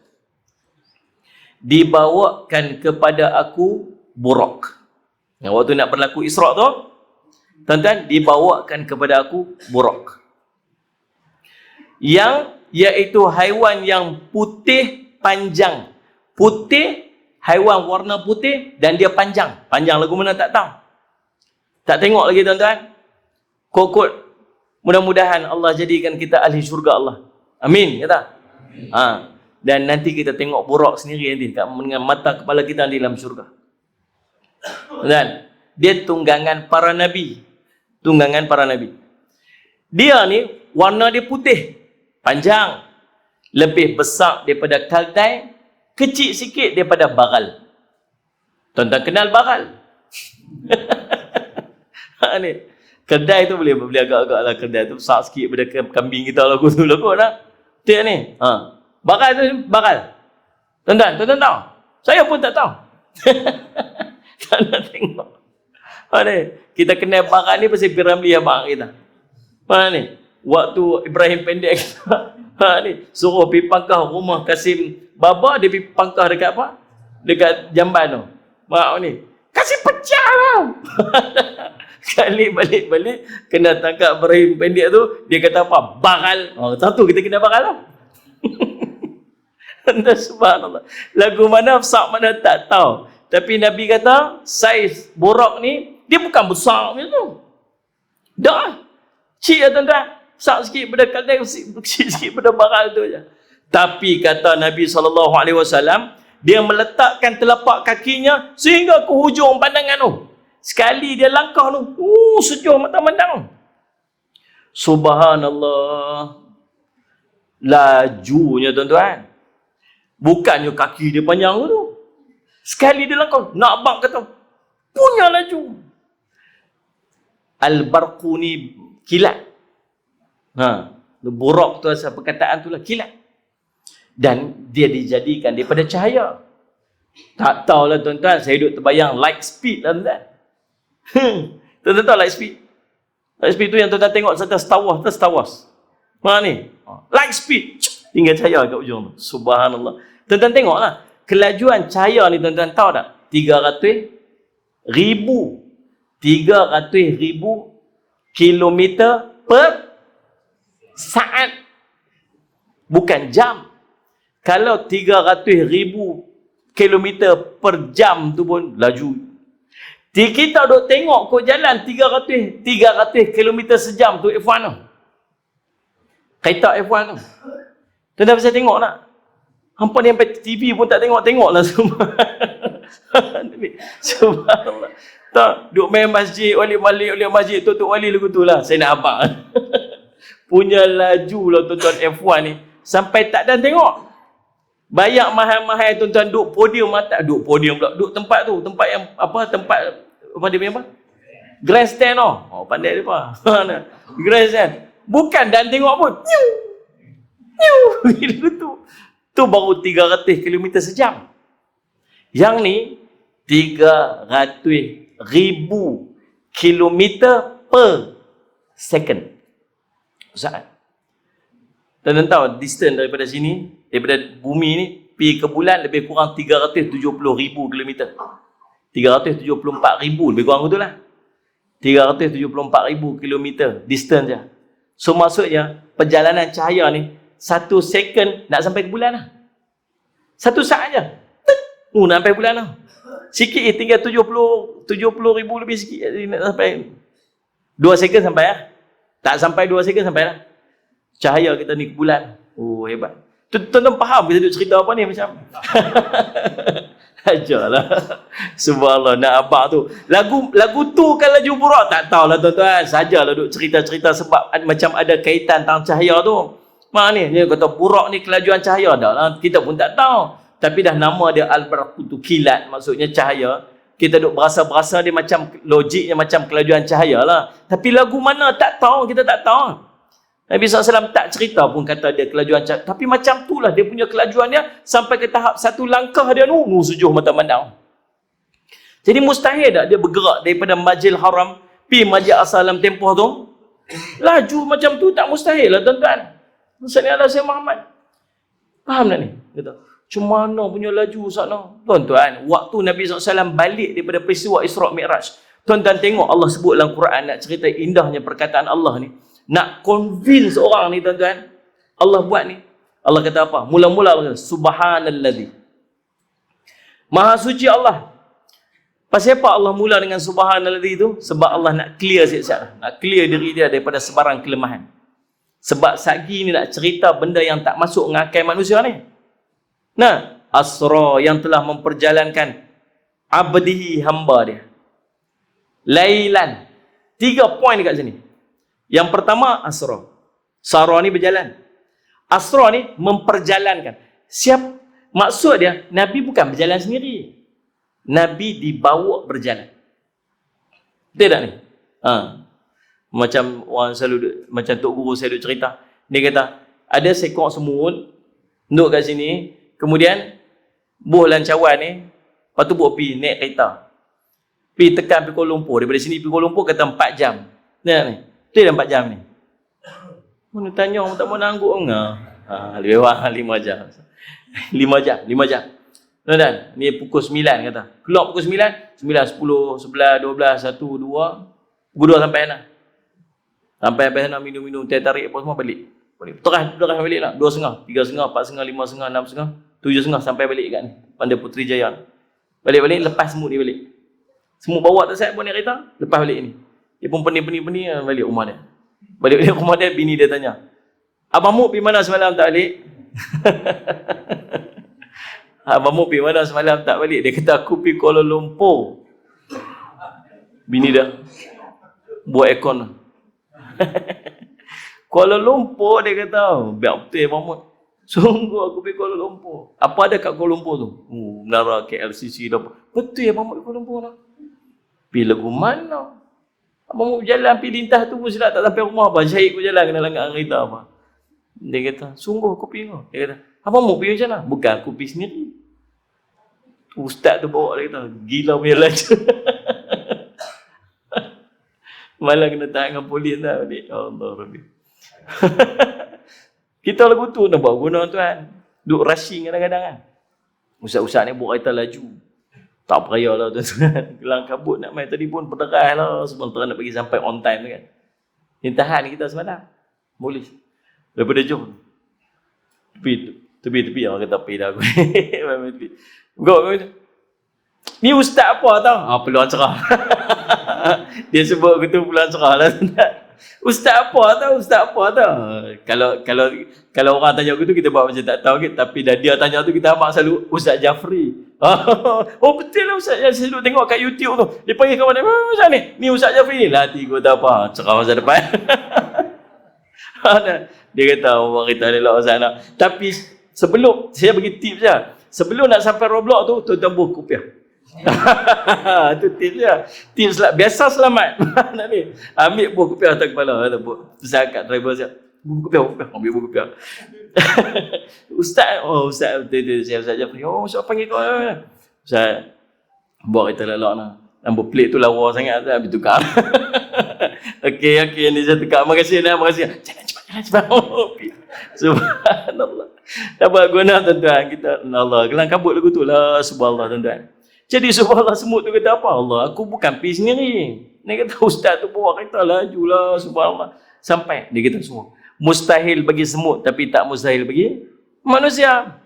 dibawakan kepada aku burak. Yang waktu nak berlaku Isra' tu, tuan-tuan, dibawakan kepada aku burak. Yang iaitu haiwan yang putih panjang. Putih, haiwan warna putih dan dia panjang. Panjang lagu mana tak tahu. Tak tengok lagi tuan-tuan. Kokot. Mudah-mudahan Allah jadikan kita ahli syurga Allah. Amin, kata. Dan nanti kita tengok burak sendiri nanti dengan mata kepala kita di dalam syurga. Dan dia tunggangan para nabi. Tunggangan para nabi. Dia ni warna dia putih, panjang, lebih besar daripada kaldai, kecil sikit daripada bagal. Tuan-tuan kenal bagal? Ni kedai tu boleh agak-agak lah, kedai tu besar sikit daripada kambing kita lagu tu lah. Tengok ni. Bagal tu bagal. Tuan-tuan tahu? Saya pun tak tahu. Tak nak tengok. Kita kenal bagal ni pasal Piramli abang kita. Ni waktu Ibrahim pendek ni suruh pergi pangkah rumah Kasim Baba, dia pergi pangkah dekat apa? Dekat Jamban tu. Mak ni Kasim pecah lah. Kali balik kena tangkap Ibrahim pendek tu, dia kata apa? Bagal. Satu kita kena bagal lah. Subhanallah. Lagu mana, sak mana tak tahu. Tapi Nabi kata saiz borak ni dia bukan besar macam tu. Dah. Cik lah tuan-tuan. Besar sikit pada kaldai, kecil sikit pada baral tu je. Tapi kata Nabi SAW, dia meletakkan telapak kakinya sehingga ke hujung pandangan tu. Sekali dia langkah tu, sejauh mata pandang. Subhanallah. Lajunya tuan-tuan. Bukannya kaki dia panjang tu. Sekali dia langkah, nak abang kata, punya laju. Al-barqu ni kilat. Burak tu asal perkataan tu lah, kilat. Dan dia dijadikan daripada cahaya. Tak tahulah tuan-tuan, saya duduk terbayang light speed lah tuan-tuan. Tuan-tuan tahu light speed? Light speed tu yang tuan-tuan tengok serta Star Wars. Mana ni? Light speed. Tinggal cahaya kat ujung tu. Subhanallah. Tuan-tuan tengoklah. Kelajuan cahaya ni tuan-tuan tahu tak? 300,000 kilometer per saat. Bukan jam. Kalau 300,000 kilometer per jam tu pun laju. Kita duk tengok kau jalan 300 kilometer sejam tu F1 tu. Kereta F1 tu. Tuan-tuan bisa tengok tak? Hampa ni sampai TV pun tak tengok-tengoklah semua. Subhanallah. Tak, duk main masjid, wali masjid, tutup wali lagu tu lah. Saya nak abang. Punya laju lah tuan-tuan F1 ni. Sampai tak dan tengok. Bayar mahal-mahal tuan-tuan duk podium pula. Duk tempat tu, tempat yang apa dia punya apa? Grandstand tu. Pandai dia apa? Grandstand. Bukan dan tengok pun. Tu baru 300 km sejam. Yang ni 300,000 km per second. Saat. Tuan-tuan tahu distance daripada sini, daripada bumi ni pergi ke bulan lebih kurang 370,000 km. 374,000 lebih kurang betul lah. 374,000 km distance je. So maksudnya perjalanan cahaya ni 1 second nak sampai ke bulan lah. 1 saat je. Nak sampai bulan lah. Sikit tinggal 70,000 lebih sikit nak sampai. 2 second sampai lah. Tak sampai 2 second sampai lah. Cahaya kita ni ke bulan. Hebat. Tuan-tuan faham kita duduk cerita apa ni macam? Ajarlah. Subhanallah, nak abang tu. Lagu tu kan laju burak. Tak tahulah tuan-tuan. Sajalah duduk cerita-cerita sebab macam ada kaitan tentang cahaya tu. Mak ni, dia kata burak ni kelajuan cahaya dah lah. Kita pun tak tahu. Tapi dah nama dia al-barqu tu kilat, maksudnya cahaya. Kita duk berasa-berasa dia macam logiknya macam kelajuan cahaya lah. Tapi lagu mana tak tahu, kita tak tahu. Nabi SAW tak cerita pun kata dia kelajuan cahaya. Tapi macam tu lah dia punya kelajuannya sampai ke tahap satu langkah dia sujud mata mandang. Jadi mustahil tak dia bergerak daripada Masjidil Haram pergi Masjid As-Salam tempoh tu? Laju macam tu tak mustahil lah tuan-tuan. Maksudnya Allah Sayyid Muhammad. Faham tak ni? Kata, macam mana punya laju sana? Tuan-tuan, waktu Nabi SAW balik daripada peristiwa Isra' Mi'raj, tuan-tuan tengok Allah sebut dalam Quran, nak cerita indahnya perkataan Allah ni. Nak convince orang ni tuan-tuan, Allah buat ni. Allah kata apa? Mula-mula Allah kata, Subhanalladzi. Maha suci Allah. Pasal apa Allah mula dengan Subhanalladzi itu? Sebab Allah nak clear siap-siap. Nak clear diri dia daripada sebarang kelemahan. Sebab sagi ni nak cerita benda yang tak masuk dengan akal manusia ni. Nah, asra yang telah memperjalankan abdihi hamba dia. Lailan. 3 poin dekat sini. Yang pertama asra. Sara ni berjalan. Asra ni memperjalankan. Maksud dia, Nabi bukan berjalan sendiri. Nabi dibawa berjalan. Betul tak ni? Macam orang selalu, macam Tok Guru saya duk cerita. Dia kata, ada seekor semut duduk kat sini, kemudian buah lancawan ni, lepas tu buat pergi naik kereta. Pergi tekan pergi Kuala Lumpur. Daripada sini pergi Kuala Lumpur kata 4 jam. Betul tak ni? Betul dah 4 jam ni? Mana tanya orang tak mau nangguk enggak? Lebih kurang 5 jam. 5 jam. Tuan-tuan, ni pukul 9 kata. Keluar pukul 9, 9, 10, 11, 12, 1, 2, pukul 2 sampai sana. Sampai sana minum-minum, teh tarik apa semua balik. Terus balik lah. 2,5, 3,5, 4,5, 5,5, 6,5, 7,5 sampai balik kat ni. Pandai Putrajaya. Balik-balik, lepas semut dia balik. Semut bawa tak siap pun naik kereta, lepas balik ni. Dia pun pening balik rumah dia. Balik rumah dia, bini dia tanya, Abang Muk pergi mana semalam tak balik? Abang Muk pergi mana semalam tak balik? Dia kata, aku pergi Kuala Lumpur. Bini dia buat aircon. Kuala Lumpur, dia kata, biar betul Abang Muk. Sungguh aku pergi Kuala Lumpur. Apa ada kat Kuala Lumpur tu? Menara KLCC dah. Betul Abang Muk pergi Kuala Lumpur lah. Pergi lagu mana? Abang Muk berjalan pergi lintas tu pun silap tak sampai rumah apa. Syahid aku jalan kena langgar kereta apa. Dia kata, sungguh aku pergi kau. Dia kata, Abang Muk pergi macam mana? Bukan aku pergi sendiri. Ustaz tu bawa dia kata, gila punya laju. Malah kena tahan dengan polis dah balik. Allah Rabbi. Kita lagu tu nak buat guna tuan. Duk rushing kadang-kadang kan. Ustaz-ustaz ni bawa kereta laju. Tak peraya lah tuan-tuan. Kelang kabut nak main tadi pun berderai lah. Sebab terang nak pergi sampai on time tu kan. Ni tahan kita semalam. Boleh. Daripada jom. Tepi orang kata tepi dah aku. Ni ustaz apa tau? Peluang cerah. Dia sebut aku tu peluang cerah lah. Ustaz apa tau? Kalau orang tanya aku tu kita buat macam tak tahu ke, tapi dah dia tanya tu kita amak selalu Ustaz Jafri. Oh betul lah Ustaz, saya selalu tengok kat YouTube tu. Dia panggil kawan dia, macam ni Ustaz Jafri ni. Lati aku tak apa, cerah masa depan. Dia kata orang kita ni lah Ustaz nak. Tapi sebelum saya bagi tips je. Sebelum nak sampai Roblox tu, tuan-tuan buah kopiah. Itu tips je. Tips lah. Biasa selamat. Ni. Ambil buah kopiah atas kepala. Pesan kat driver siap. Buah kopiah. Ambil buah kopiah. Ustaz. Ustaz. Saya Ustaz Jafri. Ustaz panggil kau. Ustaz. Buat kita lalak lah. Nombor plate tu lawa sangat. Habis tukar. Okey. Ni saya tukar. Makasih. Jalan cepat. Subhanallah. Dapat guna tuan-tuan. Kita, Allah. Kelang kabut lagu tu lah. Subhanallah tuan-tuan. Jadi subhanallah semut tu kata apa? Allah, aku bukan pergi sendiri. Dia kata ustaz tu bawa kereta laju lah. Subhanallah. Sampai. Dia kata semua. Mustahil bagi semut tapi tak mustahil bagi manusia.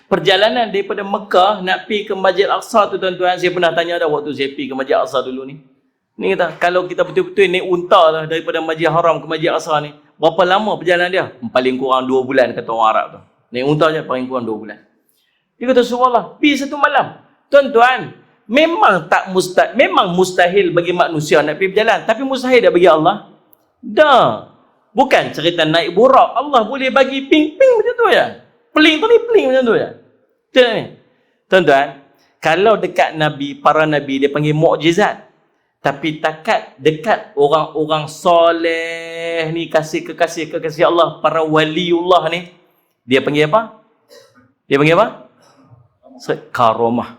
Perjalanan daripada Mekah nak pergi ke Masjid Aqsa tu tuan-tuan. Saya pernah tanya dah waktu saya pergi ke Masjid Aqsa dulu ni. Ni kata, kalau kita betul-betul naik unta lah daripada Masjid Haram ke Masjid Aqsa ni. Berapa lama perjalanan dia? Paling kurang 2 bulan kata orang Arab tu. Naik unta je paling kurang 2 bulan. Dia kata subhanallah, pergi 1 malam. Tuan-tuan, memang mustahil bagi manusia nak pergi berjalan, tapi mustahil dah bagi Allah. Dah. Bukan cerita naik burak. Allah boleh bagi ping-ping macam tu ya. Peling macam tu ya. Tengok ni. Tuan-tuan, kalau dekat Nabi, para Nabi dia panggil mukjizat. Tapi takat dekat orang-orang soleh ni, kasih Allah, para waliullah ni, dia panggil apa? Karamah.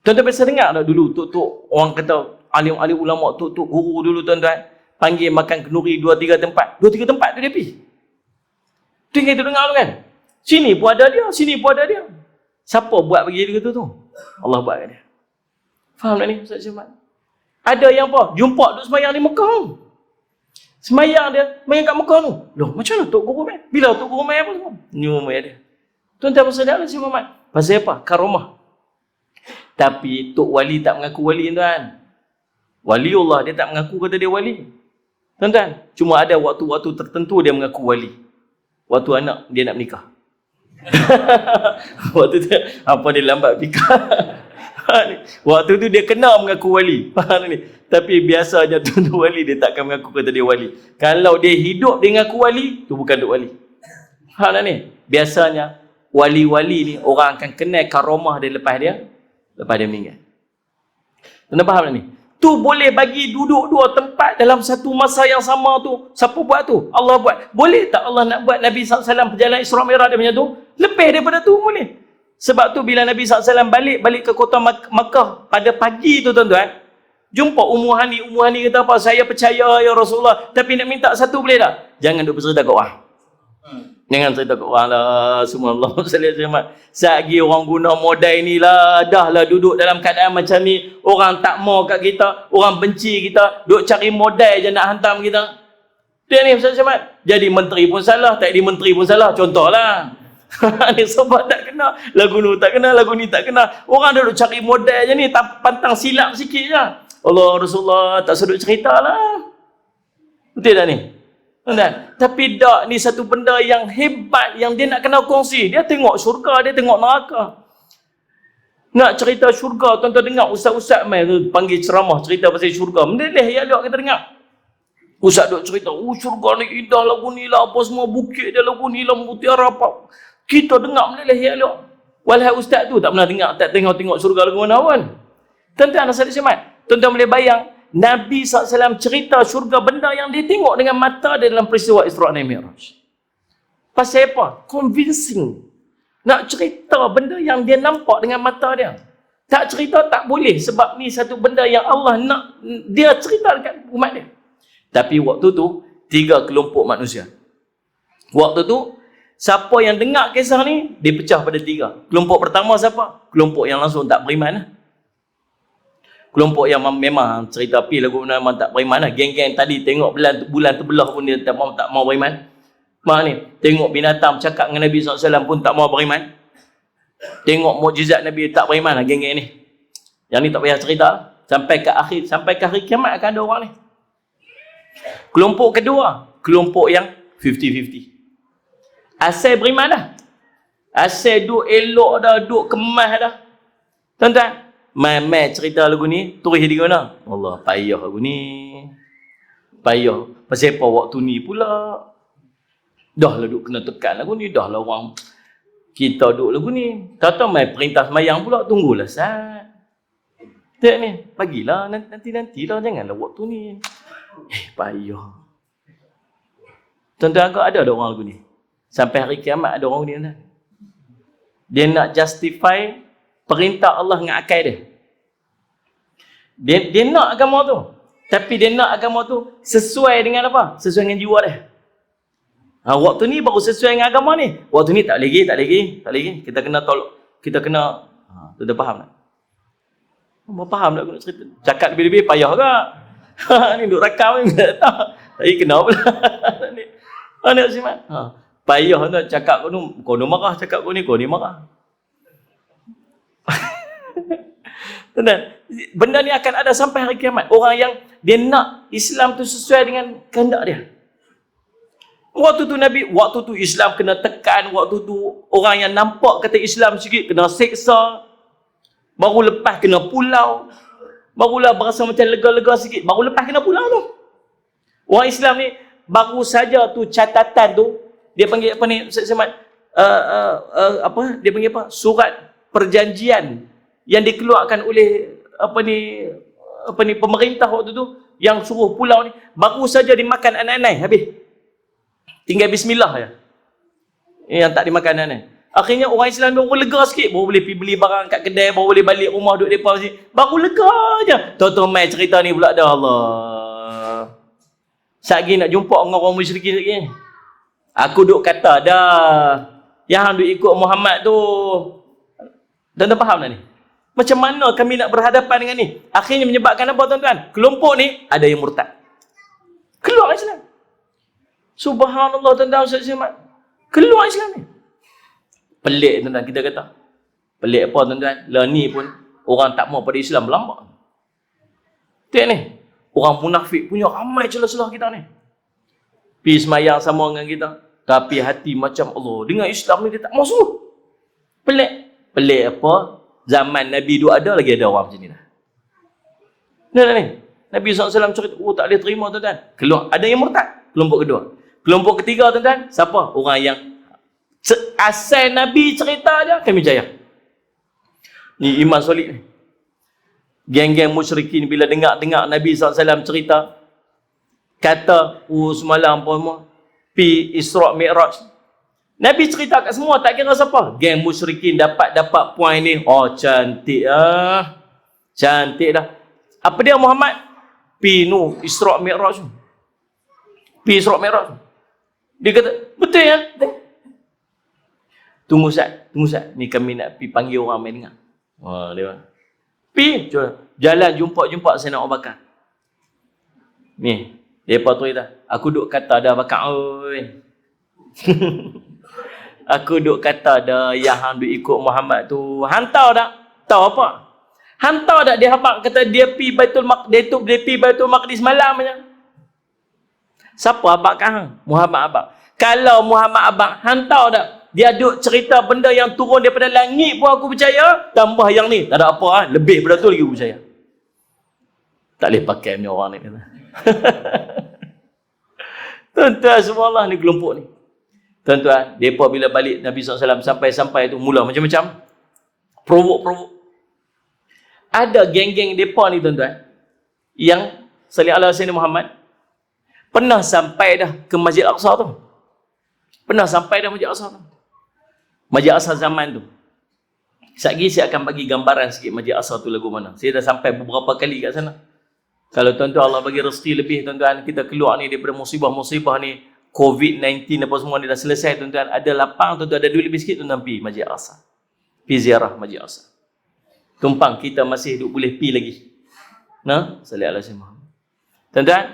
Tuan-tuan biasa dengar tak dulu tok-tok orang kata alim-alim ulama, tok-tok guru dulu tuan-tuan panggil makan kenduri 2-3 tempat. 2-3 tempat tu dia pergi. Tu yang kita dengar tu kan. Sini pun ada dia. Siapa buat bagi dia tu? Allah buat kat dia. Faham tak ni Ustaz Syamad? Ada yang apa? Jumpa duk sembahyang di Mekah. Semayang dia, main kat Mekah tu. Loh, macam mana Tok Guru main? Bila Tok Guru main apa semua? Ni main dia. Tuan-tuan saudara si Muhammad. Pasal apa? Karomah. Tapi Tok Wali tak mengaku wali, tuan. Waliullah dia tak mengaku kata dia wali. Tuan-tuan, cuma ada waktu-waktu tertentu dia mengaku wali. Waktu anak dia nak menikah. Waktu tu apa dia lambat fikir. Waktu tu dia kena mengaku wali. Faham ni? Tapi biasanya tuan wali dia takkan mengaku kata dia wali. Kalau dia hidup dia mengaku wali, tu bukan duk wali. Faham tak ni? Biasanya wali-wali ni orang akan kenal karomah dia lepas dia meninggal. Tuan faham tak ni? Tu boleh bagi duduk dua tempat dalam satu masa yang sama tu. Siapa buat tu? Allah buat. Boleh tak Allah nak buat Nabi SAW perjalanan Isra Mi'raj dia macam tu? Lebih daripada tu boleh. Sebab tu bila Nabi SAW balik ke kota Makkah pada pagi tu tuan-tuan, jumpa Ummu Hani kata apa? Saya percaya ya Rasulullah, tapi nak minta satu boleh tak? Jangan duk bercerita kat orang. Jangan cerita kat orang lah. Semua Allah SAW. Satgi orang guna modal ni lah, dah lah duduk dalam keadaan macam ni, orang tak mau kat kita, orang benci kita, duk cari modal je nak hantam kita. Dia ni Ustaz Syamad. Jadi menteri pun salah, tak jadi menteri pun salah. Contohlah. Ni sebab tak kena, lagu ni tak kena, lagu ni tak kena. Orang dah duk cari modal je ni, pantang silap sikit je. Allah Rasulullah tak sedut cerita lah. Betul tak ni? Nah, tapi tak, ni satu benda yang hebat yang dia nak kena kongsi. Dia tengok syurga, dia tengok neraka. Nak cerita syurga, tuan-tuan dengar ustaz-ustaz main panggil ceramah cerita pasal syurga. Mendeleh ya elok kita dengar. Ustaz duk cerita, syurga ni indah lagu ni lah, apa semua bukit dia lagu ni lah, mutiara apa. Kita dengar mendeleh ya elok. Walhai ustaz tu tak pernah dengar, tak tengok syurga lagu mana pun. Tuan-tuan asal Isyamat, tuan-tuan boleh bayang Nabi SAW cerita syurga benda yang dia tengok dengan mata dia dalam peristiwa Isra' dan Mi'raj. Pasal apa? Convincing. Nak cerita benda yang dia nampak dengan mata dia. Tak cerita tak boleh sebab ni satu benda yang Allah nak dia cerita dekat umat dia. Tapi waktu tu, 3 kelompok manusia. Waktu tu, siapa yang dengar kisah ni, dia pecah pada 3. Kelompok pertama siapa? Kelompok yang langsung tak beriman lah. Kelompok yang memang cerita api lagu memang tak beriman lah. Geng-geng tadi tengok bulan terbelah pun dia tak mau beriman. Mak ni, tengok binatang cakap dengan Nabi SAW pun tak mau beriman. Tengok mukjizat Nabi tak beriman lah geng-geng ni. Yang ni tak payah cerita. Sampai ke hari kiamat akan ada orang ni. Kelompok kedua, kelompok yang 50-50. Asal beriman dah. Asal duk elok dah, duk kemas dah. Tuan-tuan, mai cerita lagu ni, turis di mana? Allah, payah lagu ni. Payah. Pasal apa waktu ni pula? Dah lah duk kena tekan lagu ni, dah lah orang kita duk lagu ni. Kata mai perintah semayang pula, tunggulah Sat. Tak ni, pagilah, nanti-nantilah, janganlah waktu ni. Payah. Tuan-tuan agak ada orang lagu ni. Sampai hari kiamat ada orang ni. Dia nak justify perintah Allah dengan akal dia. Dia nak agama tu. Tapi dia nak agama tu sesuai dengan apa? Sesuai dengan jiwa dia. Waktu ni baru sesuai dengan agama ni. Waktu ni tak lagi. Kita kena tolak. Kita kena, tu dah faham tak? Faham tak aku nak cerita? Cakap lebih-lebih payah tak? Ni duk rakam ni tak tahu. Tapi kena pula. Ni. Nak simat? Payah tak cakap kau ni marah, cakap kau ni marah. Tuan-tuan, benda ni akan ada sampai hari kiamat. Orang yang dia nak Islam tu sesuai dengan kehendak dia. Waktu tu Islam kena tekan, waktu tu orang yang nampak kata Islam sikit kena seksa. Baru lepas kena pulau. Barulah berasa macam lega-lega sikit. Baru lepas kena pulau tu. Orang Islam ni baru saja tu catatan tu dia panggil apa ni Ustaz Samad? Dia panggil apa? Surat perjanjian yang dikeluarkan oleh apa ni pemerintah waktu tu yang suruh pulau ni baru saja dimakan anak-anak habis. Tinggal bismillah je. Yang tak dimakan anak-anak. Akhirnya orang Islam baru lega sikit, baru boleh pergi beli barang kat kedai, baru boleh balik rumah duduk depa sini. Baru lega je. Tonton mai cerita ni pula dah Allah. Satgi nak jumpa dengan orang musyrikin lagi. Aku duk kata dah yang duk ikut Muhammad tu. Tuan-tuan faham tak ni? Macam mana kami nak berhadapan dengan ni? Akhirnya menyebabkan apa tuan-tuan? Kelompok ni ada yang murtad. Keluar Islam. Subhanallah tuan-tuan, Ustaz Syahmat. Keluar Islam ni. Pelik tuan-tuan, kita kata. Pelik apa tuan-tuan? Lah ni pun orang tak mau pada Islam berlambak. Tengok ni. Orang munafik punya ramai celah-celah kita ni. Pergi semayang sama dengan kita. Tapi hati macam Allah. Dengan Islam ni dia tak mau suruh. Pelik. Pelik apa? Zaman Nabi dulu ada lagi ada orang macam ni dah. Ni. Nabi SAW cerita, tak boleh terima tuan-tuan. Keluar. Ada yang murtad. Kelompok kedua. Kelompok ketiga tuan-tuan. Siapa? Orang yang asal Nabi cerita je, kami jaya. Ni iman solid ni. Geng-geng musyrikin bila dengar Nabi SAW cerita, kata, semalam apa pi Isra' Mi'raj. Nabi cerita kat semua, tak kira siapa. Geng musyrikin dapat poin ni. Oh, cantik ah. Cantik dah. Apa dia Muhammad? Pi Isra' Mi'raj. Pi Isra' Mi'raj. Dia kata, betul ya? Tunggu Ustaz. Ni kami nak pi panggil orang main dengar. Wah, dia. Pi, jalan jumpa Sayyidina Abu Bakar. Ni, depa tu dah. Aku duk kata dah Bakar oi. Aku duk kata dah yang hang duk ikut Muhammad tu. Hantar dak? Tahu apa? Hantar dak dia habaq kata dia pi Baitul Maqdis malam aja. Siapa habaq kan hang? Muhammad habaq. Kalau Muhammad habaq, hantar dak? Dia duk cerita benda yang turun daripada langit pun aku percaya, tambah yang ni tak ada apa lebih daripada tu lagi aku percaya. Tak boleh pakai punya orang ni kata. Tuan-tuan subhanallah ni kelompok ni. Tuan-tuan, depa bila balik Nabi SAW sampai tu mula macam-macam provok. Ada geng-geng depa ni tuan-tuan yang salih ala Sayyidina Muhammad pernah sampai dah ke Masjid Al-Aqsa tu. Masjid Al-Aqsa zaman tu. Sekejap saya akan bagi gambaran sikit Masjid Al-Aqsa tu lagu mana. Saya dah sampai beberapa kali kat sana. Kalau tuan-tuan Allah bagi rezeki lebih tuan-tuan, kita keluar ni daripada musibah-musibah ni, COVID-19 apa semua ni dah selesai tuan-tuan, ada lapang tuan-tuan, ada duit lebih sikit tuan-tuan pergi Masjid Al-Aqsa. Pergi ziarah Masjid Al-Aqsa. Tumpang kita masih duk boleh pergi lagi. Nah, sallallahu alaihi wasallam. Tuan-tuan,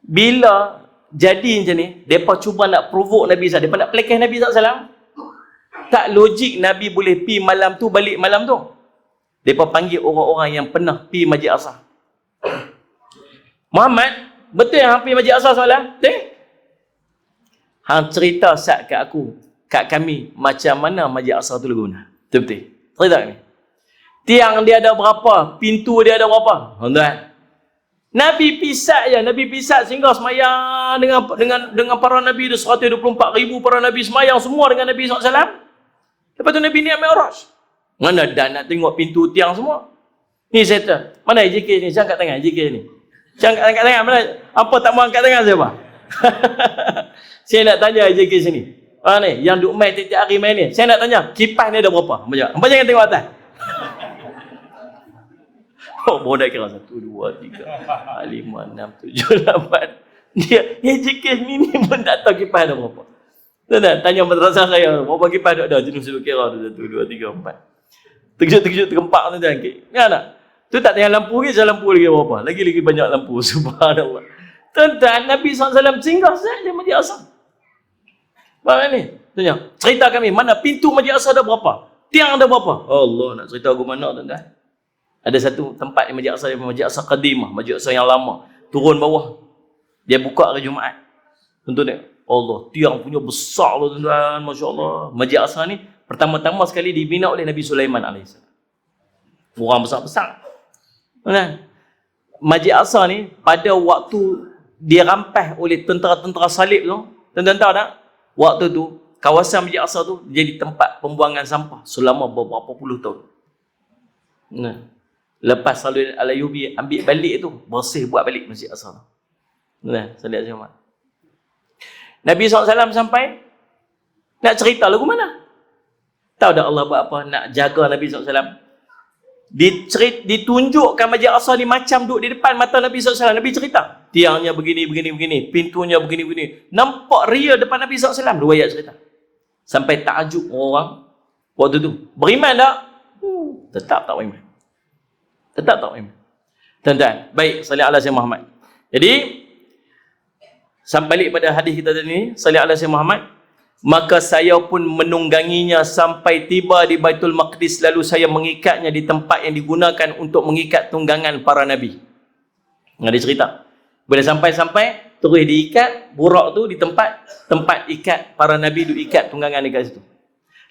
bila jadi macam ni, mereka cuba nak provoke Nabi SAW. Mereka nak pelekeh Nabi SAW. Tak logik Nabi boleh pi malam tu, balik malam tu. Mereka panggil orang-orang yang pernah pi Masjid Al-Aqsa. Muhammad, betul yang hang pi Masjid Al-Aqsa semalam? Betul? Hang cerita sat kat aku, kat kami, macam mana Masjid Al-Aqsa tu lagu mana? Betul-betul. Cerita ni. Tiang dia ada berapa? Pintu dia ada berapa? Tuan-tuan. Nabi pisat je, Nabi pisat sehingga semayang dengan para Nabi, ada 124,000 para Nabi semayang semua dengan Nabi SAW. Lepas tu Nabi niat Mi'raj. Mana dah nak tengok pintu tiang semua. Ni saya tahu. Mana JK ni? Saya angkat tangan JK ni. Saya angkat tangan. Mana? Apa tak mau angkat tangan siapa? Saya nak tanya JK sini. Ni, yang duk main tiap-tiap hari main ni. Saya nak tanya, kipas ni ada berapa? Apa jangan tengok atas. Oh, boleh kira 1, 2, 3, 4, 5, 6, 7, 8. Dia JK ni pun tak tahu kipas ada berapa. Tuan-tuan, tanya madrasah saya, berapa kipas ada? Jenis saya kira ada 1, 2, 3, 4. Terkejut tergempak tuan-tuan. Kan tak? Tu tak tengah lampu lagi, saya lampu lagi berapa? Lagi banyak lampu. Subhanallah. Tuan-tuan, Nabi SAW singgah saja Masjid Al-Aqsa. Faham ni? Tanya, cerita kami, mana pintu Masjid Al-Aqsa ada berapa? Tiang ada berapa? Allah, nak cerita aku mana tuan-tuan? Ada satu tempat di Masjid Al-Aqsa, Masjid Al-Aqsa Qadimah, Masjid Al-Aqsa yang lama. Turun bawah. Dia buka hari Jumaat. Tuan-tuan, Allah, tiang punya besar lah tuan-tuan. Masya Allah. Masjid Al-Aqsa ni, pertama-tama sekali dibina oleh Nabi Sulaiman AS. Orang besar-besar. Tuan-tuan, Masjid Al-Aqsa ni, pada waktu dia rampas oleh tentera-tentera salib tu, tuan-tuan tahu tak? Waktu tu, kawasan Masjid Al-Aqsa tu jadi tempat pembuangan sampah selama beberapa puluh tahun. Nah. Lepas Salih Al-Ayyubi ambil balik tu, bersih buat balik Masjid Al-Aqsa. Nah, Salih Al-Ayyubi. Nabi SAW sampai nak cerita lagu mana? Tahu tak Allah buat apa? Nak jaga Nabi SAW. Ditunjukkan Masjid Al-Aqsa ni macam duduk di depan mata Nabi SAW. Nabi cerita. Tiangnya begini. Pintunya begini. Nampak real depan Nabi SAW. Riwayat cerita. Sampai takjub orang waktu tu. Beriman tak? Tetap tak beriman. Tetap tak beriman. Tuan-tuan, baik, salih ala Sayyidina Muhammad. Jadi, Balik pada hadis kita tadi ni, sallallahu alaihi Muhammad, maka saya pun menungganginya sampai tiba di Baitul Maqdis, lalu saya mengikatnya di tempat yang digunakan untuk mengikat tunggangan para nabi. Ada cerita. Bila sampai terus diikat burak tu di tempat ikat para nabi, diikat tunggangan dekat situ.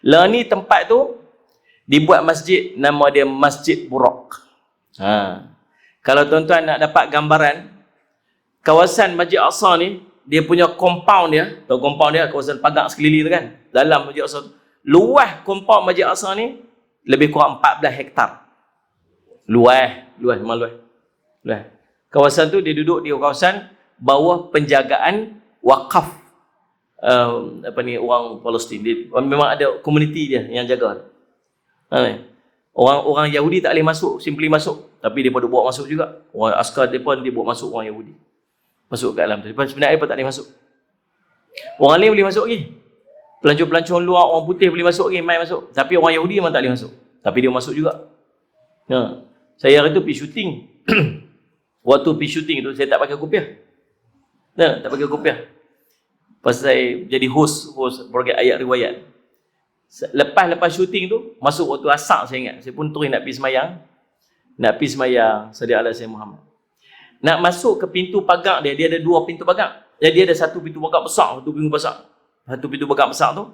Lah ni tempat tu dibuat masjid, nama dia Masjid Burak. Kalau tuan-tuan nak dapat gambaran kawasan Masjid Aqsa ni, dia punya compound dia, tahu compound dia, kawasan pagar sekeliling tu kan, dalam Masjid Aqsa tu, luas compound Masjid Aqsa ni lebih kurang 14 hektar. Memang luas. Kawasan tu dia duduk di kawasan bawah penjagaan wakaf orang Palestin. Memang ada komuniti dia yang jaga. Orang Yahudi tak boleh masuk, simply masuk, tapi dia pada bawa masuk juga. Orang askar dia pun dia bawa masuk orang Yahudi. Masuk kat dalam tu. Sebenarnya dia tak boleh masuk. Orang lain boleh masuk lagi. Pelancong-pelancong luar, orang putih boleh masuk lagi, main masuk. Tapi orang Yahudi memang tak boleh masuk. Tapi dia masuk juga. Saya hari tu pergi syuting. Waktu pergi syuting tu, saya tak pakai kopiah. Tak pakai kopiah. Pasal saya jadi host program ayat riwayat. Lepas syuting tu, masuk waktu asar saya ingat. Saya pun terus nak pergi semayang. Sallallahu alaihi Muhammad. Nak masuk ke pintu pagar dia ada dua pintu pagar. Jadi ada satu pintu pagar besar, satu pintu pagar besar tu.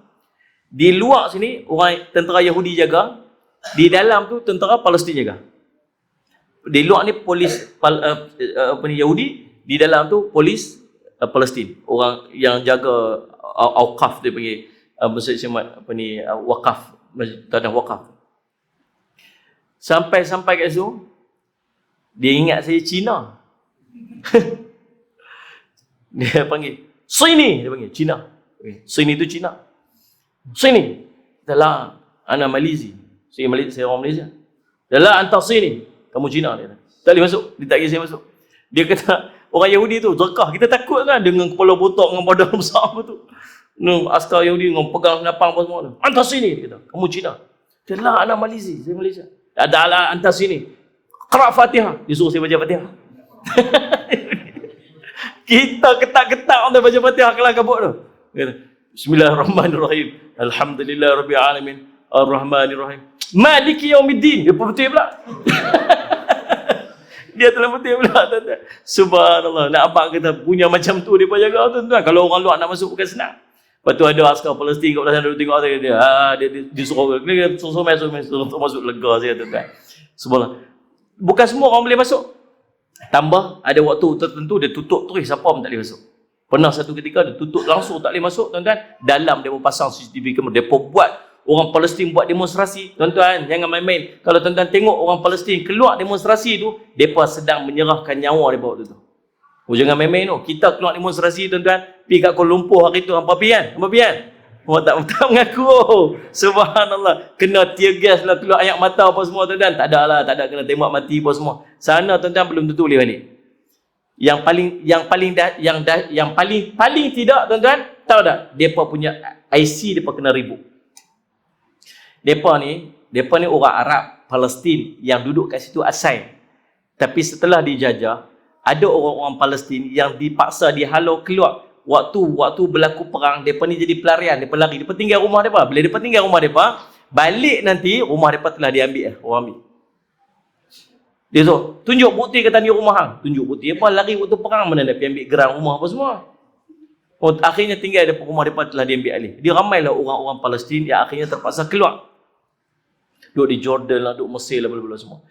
Di luar sini, orang tentera Yahudi jaga. Di dalam tu, tentera Palestin jaga. Di luar ni polis Yahudi, di dalam tu polis Palestin. Orang yang jaga awqaf dia panggil. Wakaf, tanah wakaf. Sampai kat situ, dia ingat saya Cina. Dia panggil sini, dia panggil Cina. Sini tu Cina. Sini. Dalam ana Malaysia. Saya orang Malaysia. Dalam antar sini. Kamu Cina dia. Tak boleh masuk. Dia tak kira saya masuk. Dia kata orang Yahudi tu jerkah. Kita takut kan dengan kepala botak dengan badan besar apa tu. Askar Yahudi dengan pegang senapang apa semua tu. Antar sini dia kata. Kamu Cina. Dia lah anak Malaysia. Saya Malaysia. Ada lah antar sini. Qira' Fatihah. Dia suruh saya baca Fatihah. Kita ketak-ketak orang baca Fatihah kelang kabut tu. Bismillahirrahmanirrahim. Alhamdulillah Rabbil Alamin. Ar-Rahmanirrahim. Maliki Yaumiddin. Dia putih pula. Dia telah putih pula. Subhanallah. Nak abang kata punya macam tu dia pun jaga tuan-tuan. Kalau orang luar nak masuk bukan senang. Lepas tu ada askar Palestin kat belah sana tengok dia suruh masuk lega saya tuan-tuan. Subhanallah. Bukan semua orang boleh masuk. Tambah ada waktu tertentu dia tutup terus, siapa pun tak boleh masuk. Pernah satu ketika dia tutup langsung tak boleh masuk tuan-tuan. Dalam dia pun pasang CCTV kamera. Dia pun buat orang Palestin buat demonstrasi. Tuan-tuan jangan main-main. Kalau tuan-tuan tengok orang Palestin keluar demonstrasi tu, mereka sedang menyerahkan nyawa mereka waktu tu. Jangan main-main tu. Kita keluar demonstrasi tuan-tuan, pergi kat Kuala Lumpur hari tu, hampa pergi kan? Orang tak mengaku. Subhanallah. Kena tear gas lah, keluar air mata apa semua tuan-tuan. Tak ada kena tembak mati apa semua. Sana tuan-tuan belum tentu boleh balik. Yang paling tidak tuan-tuan, tahu tak? Depa punya IC depa kena ribut. Depa ni orang Arab Palestin yang duduk kat situ asal. Tapi setelah dijajah, ada orang-orang Palestin yang dipaksa dihalau keluar. Waktu berlaku perang, depa ni jadi pelarian, depa lari, depa tinggal rumah depa. Bila depa tinggal rumah depa, balik nanti rumah depa telah diambil, orang ambil. Dia tu, tunjuk bukti kata ni rumah hang. Tunjuk bukti apa? Lari waktu perang mana nak pergi ambil geran rumah apa semua. Akhirnya tinggal depa rumah depa telah diambil alih. Dia ramailah orang-orang Palestin yang akhirnya terpaksa keluar. Duduk di Jordan lah, duduk Mesir lah, bla-bla semua.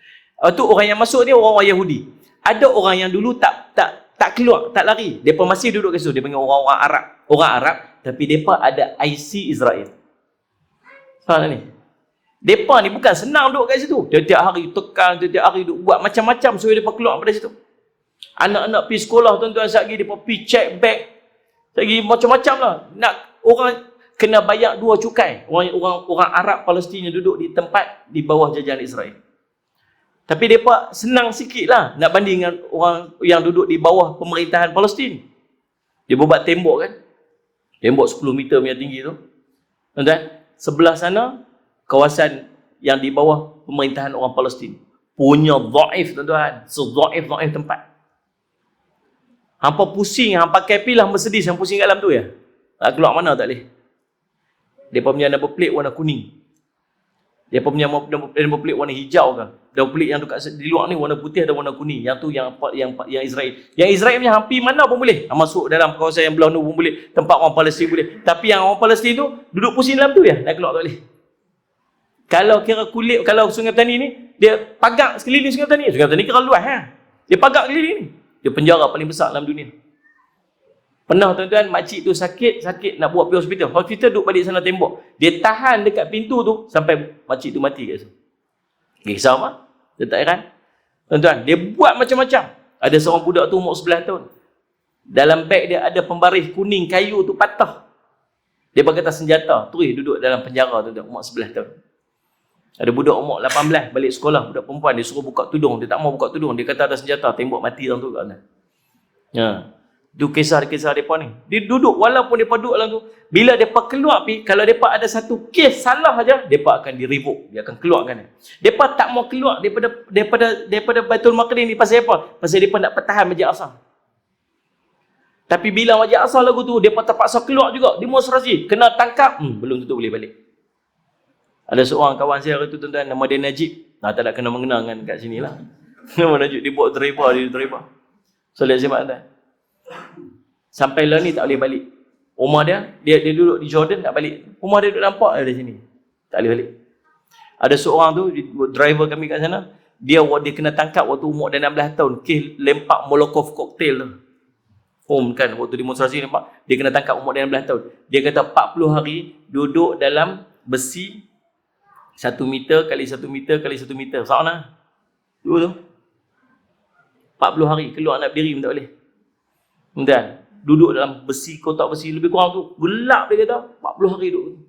Tu orang yang masuk ni orang-orang Yahudi. Ada orang yang dulu tak keluar, tak lari. Depa masih duduk kat situ. Dia panggil orang-orang Arab. Orang Arab, tapi depa ada IC Israel. Faham tak ni? Depa ni bukan senang duduk kat situ. Tiap-tiap hari tekan, tiap-tiap hari duduk buat macam-macam supaya depa keluar dari situ. Anak-anak pergi sekolah tuan-tuan, sekejap lagi depa pergi check bag. Sekejap lagi macam-macam lah. Nak orang kena bayar 2 cukai. Orang Arab Palestin yang duduk di tempat di bawah jajahan Israel. Tapi mereka senang sikit lah nak banding dengan orang yang duduk di bawah pemerintahan Palestin. Dia buat tembok kan. Tembok 10 meter punya tinggi tu. Tuan-tuan, sebelah sana, kawasan yang di bawah pemerintahan orang Palestin. Punya dhaif tuan-tuan. Dhaif tempat. Hampa pusing, hampa pakai pilah Mercedes yang pusing kat dalam tu ya. Nak keluar mana tak boleh. Depa punya number plate warna kuning. Depa punya number plate warna hijau ke. Number plate yang dekat di luar ni warna putih dan warna kuning. Yang tu yang Israel. Yang Israel punya hampir mana pun boleh. Masuk dalam kawasan yang belah tu pun boleh. Tempat orang Palestin boleh. Tapi yang orang Palestin tu duduk pusing dalam tu ya. Nak keluar tak boleh. Kalau kira kulit, kalau Sungai Petani ni, dia pagar sekeliling Sungai Petani. Sungai Petani kira luas ha. Dia pagar sekeliling ni. Dia penjara paling besar dalam dunia. Pernah tuan-tuan, makcik tu sakit nak buat pergi hospital. Hospital duduk balik sana tembok. Dia tahan dekat pintu tu sampai makcik tu mati kat situ. Kisah apa? Dia tak heran. Tuan-tuan, dia buat macam-macam. Ada seorang budak tu umur 11 tahun. Dalam beg dia ada pembaris kuning kayu tu patah. Dia pakai atas senjata. Terus duduk dalam penjara tuan-tuan, umur 11 tahun. Ada budak umur 18 balik sekolah, budak perempuan, dia suruh buka tudung, dia tak mau buka tudung, dia kata ada senjata, tembok mati orang tu kat sana. Ya. Itu kisah-kisah depa ni. Dia duduk walaupun depa duduk dalam tu, bila depa keluar pi, kalau depa ada satu kes salah aja, depa akan di-revoke, dia akan keluarkan. Depa tak mau keluar daripada Baitul Maqdis ni pasal apa? Pasal depa nak pertahan Masjid Aqsa. Tapi bila Masjid Aqsa lagu tu, depa terpaksa keluar juga, demonstrasi, kena tangkap, belum tentu boleh balik. Ada seorang kawan saya tu tuan-tuan, nama dia Najib. Tak ada kena mengenal dengan kat sini lah. Nama Najib, dia buat driver. So, lihat siapa tuan. Sampai lah ni tak boleh balik. Rumah dia duduk di Jordan tak balik. Rumah dia duduk nampak dari sini. Tak boleh balik. Ada seorang tu, driver kami kat sana, dia kena tangkap waktu umur dia 16 tahun. Kes lempak Molotov cocktail tu. Kan, waktu demonstrasi nampak. Dia kena tangkap umur dia 16 tahun. Dia kata 40 hari duduk dalam besi 1 meter kali 1 meter kali 1 meter. Sana. Dua tu. 40 hari. Keluar nak berdiri pun tak boleh. Kemudian, duduk dalam besi, kotak besi. Lebih kurang tu. Gelap dia kata. 40 hari duduk.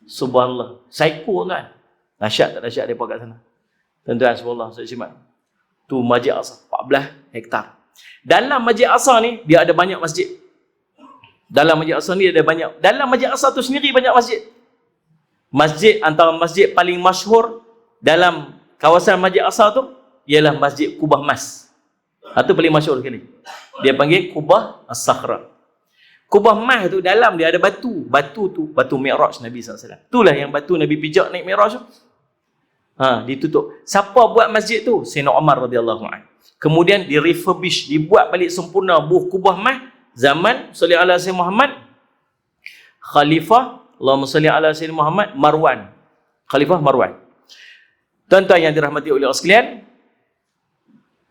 Subhanallah. Psycho kan. Dahsyat tak dahsyat mereka kat sana. Tuan-tuan, subhanallah. Saya simak. Tu Masjid Aqsa. 14 hektar. Dalam Masjid Aqsa ni, dia ada banyak masjid. Dalam Masjid Aqsa ni ada banyak. Dalam Masjid Aqsa tu sendiri banyak masjid. Masjid, antara masjid paling masyhur dalam kawasan Masjid Aqsa tu ialah Masjid Kubah Mas. Itu paling masyhur sekali. Dia panggil Kubah As-Sakhra. Kubah Mas tu dalam dia ada batu. Batu tu batu Mi'raj Nabi SAW. Itulah yang batu Nabi pijak naik Mi'raj tu. Ditutup. Siapa buat masjid tu? Sayyidina Umar radhiyallahu anhu. Kemudian di-refurbish, dibuat balik sempurna buah Kubah Mas zaman sallallahu alaihi wasallam Muhammad Khalifah Allahumma salli ala Sayyidina Muhammad Marwan. Khalifah Marwan. Tuan-tuan yang dirahmati oleh Allah sekalian,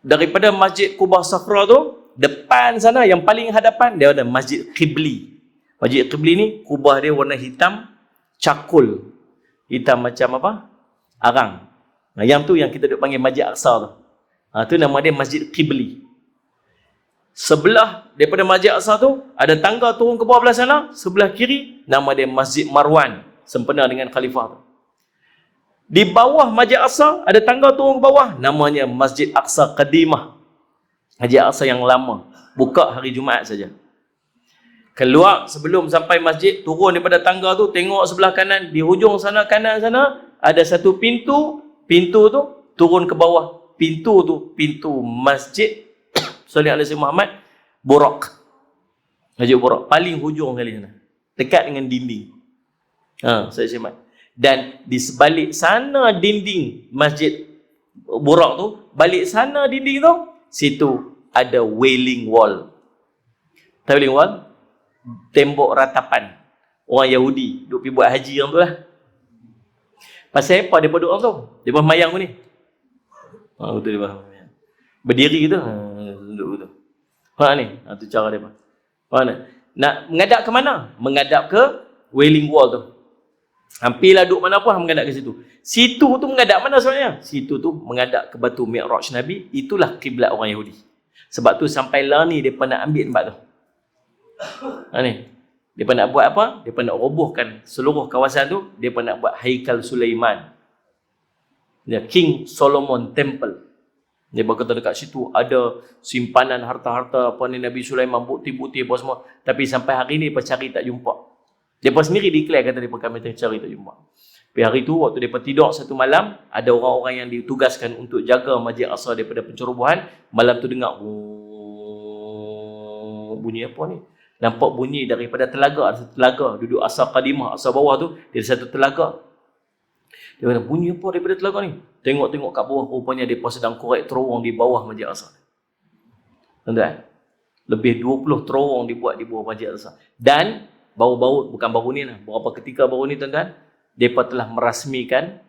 daripada Masjid Kubah Sakhra tu, depan sana yang paling hadapan dia ada Masjid Qibli. Masjid Qibli ni kubah dia warna hitam cakul. Hitam macam apa? Arang. Yang tu yang kita duk panggil Masjid Aqsa tu. Tu nama dia Masjid Qibli. Sebelah daripada Masjid Aqsa tu ada tangga turun ke bawah belah sana, sebelah kiri nama dia Masjid Marwan, sempena dengan khalifah tu. Di bawah Masjid Aqsa ada tangga turun ke bawah, namanya Masjid Aqsa Qadimah. Masjid Aqsa yang lama, buka hari Jumaat saja. Keluar sebelum sampai masjid, turun daripada tangga tu, tengok sebelah kanan, di hujung sana kanan sana ada satu pintu, pintu tu turun ke bawah. Pintu tu pintu Masjid Sallallahu alaihi Muhammad Burak. Masjid Burak paling hujung kali sana. Dekat dengan dinding. Saya simak. Dan di sebalik sana dinding Masjid Burak tu, balik sana dinding tu, situ ada wailing wall. Tahu wailing wall? Tembok ratapan. Orang Yahudi duk pergi buat haji orang tu lah. Pasal apa dia duduk orang tu? Dia mayang ni. Betul dia faham. Berdiri gitu. Duduk gitu. Ni, tu cara dia. Nak menghadap ke mana? Menghadap ke wailing wall tu. Hampirlah duduk mana pun menghadap ke situ. Situ tu menghadap mana sebenarnya? Situ tu menghadap ke batu Mi'raj Nabi. Itulah kiblat orang Yahudi. Sebab tu sampai lah ni mereka nak ambil tempat tu. Ni. Mereka nak buat apa? Mereka nak robohkan seluruh kawasan tu. Mereka nak buat Haikal Sulaiman. King Solomon Temple. Dia berkata dekat situ ada simpanan harta-harta apa ni Nabi Sulaiman, bukti-bukti apa semua. Tapi sampai hari ni mereka cari tak jumpa. Mereka sendiri declare kata mereka kami cari tak jumpa. Tapi hari tu waktu mereka tidur satu malam, ada orang-orang yang ditugaskan untuk jaga Masjid Aqsa daripada pencerobohan. Malam tu dengar bunyi apa ni? Nampak bunyi daripada telaga, ada satu telaga, duduk asal qadimah, asal bawah tu, dia ada satu telaga. Dia kata, bunyi apa daripada telaga ni? Tengok-tengok kat bawah, rupanya mereka sedang korek terowong di bawah Masjid Al-Aqsa. Tuan-tuan, lebih 20 terowong dibuat di bawah Masjid Al-Aqsa. Dan baru-baru, bukan baru ni lah, beberapa ketika baru ni tuan-tuan, mereka telah merasmikan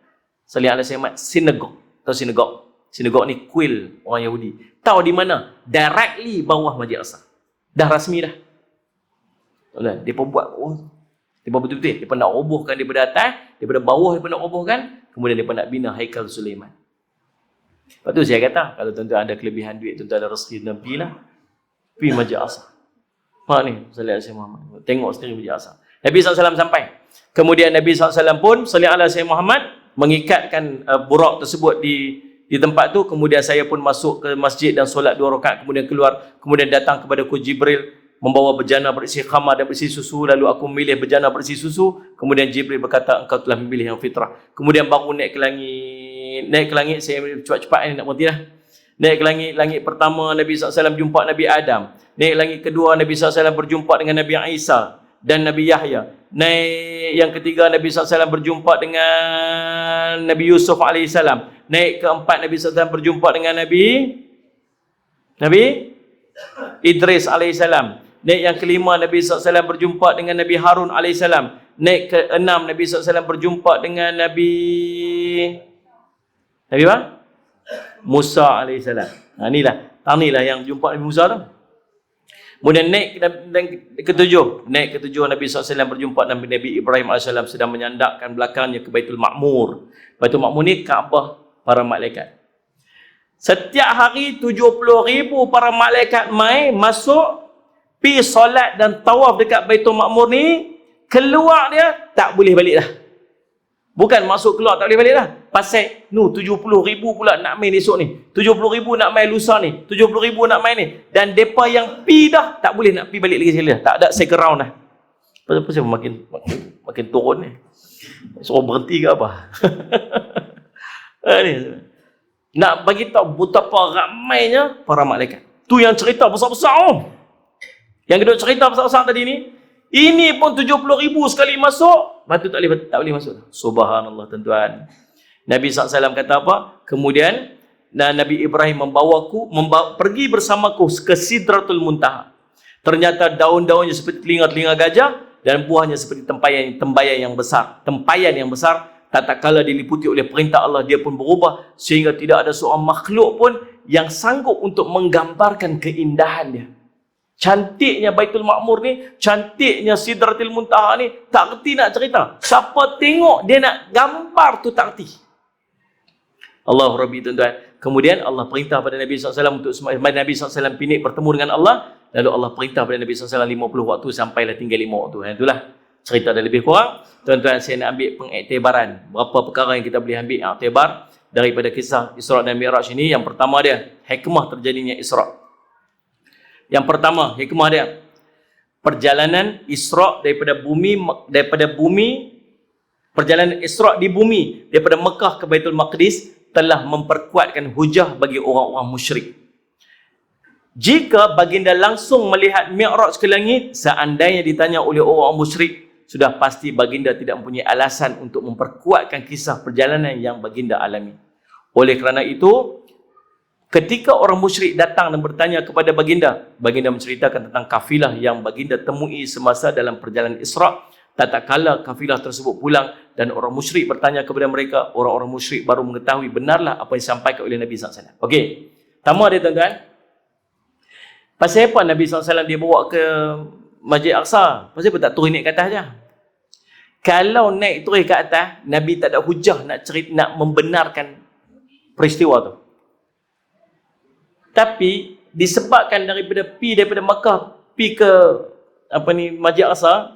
salih alaihi wasallam sinagog. Tahu sinagog? Sinagog ni kuil orang Yahudi. Tahu di mana? Directly bawah Masjid Al-Aqsa. Dah rasmi dah. Tuan-tuan, mereka buat mereka betul-betul, mereka nak robohkan daripada atas, daripada bawah mereka nak robohkan, kemudian mereka nak bina Haikal Sulaiman. Lepas tu saya kata, kalau tuan-tuan ada kelebihan duit, tuan-tuan ada rezeki, tuan pergi lah. Pergi Masjid Al-Aqsa. Mak ni, salih alaihi Muhammad. Tengok sendiri Masjid Al-Aqsa. Nabi SAW sampai. Kemudian Nabi SAW pun, salih alaihi Muhammad, mengikatkan burak tersebut di tempat tu. Kemudian saya pun masuk ke masjid dan solat 2 rakaat, kemudian keluar, kemudian datang kepada ku Jibril, membawa bejana berisi khamar dan berisi susu. Lalu aku memilih bejana berisi susu. Kemudian Jibril berkata, engkau telah memilih yang fitrah. Kemudian baru naik ke langit, saya cepat-cepat ni nak berhenti dah. Naik ke langit, langit pertama Nabi SAW jumpa Nabi Adam. Naik langit kedua Nabi SAW berjumpa dengan Nabi Isa dan Nabi Yahya. Naik yang ketiga Nabi SAW berjumpa dengan Nabi Yusuf AS. Naik keempat Nabi SAW berjumpa dengan Nabi Idris AS. Naik yang kelima Nabi SAW berjumpa dengan Nabi Harun AS. Naik ke enam Nabi SAW berjumpa dengan Nabi apa? Musa AS. Inilah yang jumpa Nabi Musa tu. Kemudian naik ke ketujuh Nabi SAW berjumpa dengan Nabi Ibrahim AS sedang menyandakkan belakangnya ke Baitul Ma'mur. Baitul Ma'mur ni Kaabah para malaikat. Setiap hari 70,000 para malaikat mai masuk pi solat dan tawaf dekat Baitul Ma'mur ni, keluar dia tak boleh balik dah. Bukan masuk keluar tak boleh balik dah. Pasal 70,000 pula nak main esok ni. 70,000 nak main lusa ni. 70,000 nak main ni. Dan depa yang pi dah tak boleh nak pi balik lagi sekali dah. Tak ada second round dah. Pasal makin turun ni. Suruh berhenti ke apa? Ni. Nak bagi tahu betapa ramainya para malaikat. Tu yang cerita besar-besar. Yang kedua cerita besar-besar tadi ni, ini pun 70,000 sekali masuk, lepas tu tak boleh masuk. Subhanallah tuan-tuan. Nabi SAW kata apa? Kemudian Nabi Ibrahim pergi bersamaku ke Sidratul Muntaha. Ternyata daun-daunnya seperti telinga-telinga gajah dan buahnya seperti tempayan yang besar. Tempayan yang besar, tak kala diliputi oleh perintah Allah, dia pun berubah sehingga tidak ada seorang makhluk pun yang sanggup untuk menggambarkan keindahan dia. Cantiknya Baitul Ma'mur ni, cantiknya Sidratul Muntaha ni, tak reti nak cerita. Siapa tengok dia nak gambar tu tak reti. Allah Rabbi tuan-tuan. Kemudian Allah perintah pada Nabi SAW untuk Nabi SAW pinit bertemu dengan Allah. Lalu Allah perintah pada Nabi SAW 50 waktu sampailah tinggal 5 waktu. Itulah cerita dah lebih kurang. Tuan-tuan, saya nak ambil pengiktibaran. Berapa perkara yang kita boleh ambil iktibar daripada kisah Isra' dan Mi'raj ini. Yang pertama dia, hikmah terjadinya Isra'. Yang pertama, hikmah dia, perjalanan Isra' perjalanan Isra' di bumi daripada Mekah ke Baitul Maqdis telah memperkuatkan hujah bagi orang-orang musyrik. Jika baginda langsung melihat Mi'raj ke langit, seandainya ditanya oleh orang musyrik, sudah pasti baginda tidak mempunyai alasan untuk memperkuatkan kisah perjalanan yang baginda alami. Oleh kerana itu, ketika orang musyrik datang dan bertanya kepada baginda, baginda menceritakan tentang kafilah yang baginda temui semasa dalam perjalanan Isra'. Tak kala kafilah tersebut pulang dan orang musyrik bertanya kepada mereka, orang-orang musyrik baru mengetahui benarlah apa yang disampaikan oleh Nabi SAW. Okey, pertama dia tuan-tuan, pasal apa Nabi SAW dia bawa ke Masjid Al-Aqsa? Pasal apa tak turun naik ke atas je? Kalau naik turun ke atas, Nabi tak ada hujah nak membenarkan peristiwa tu. Tapi disebabkan daripada Makkah pi ke Masjid Al-Aqsa,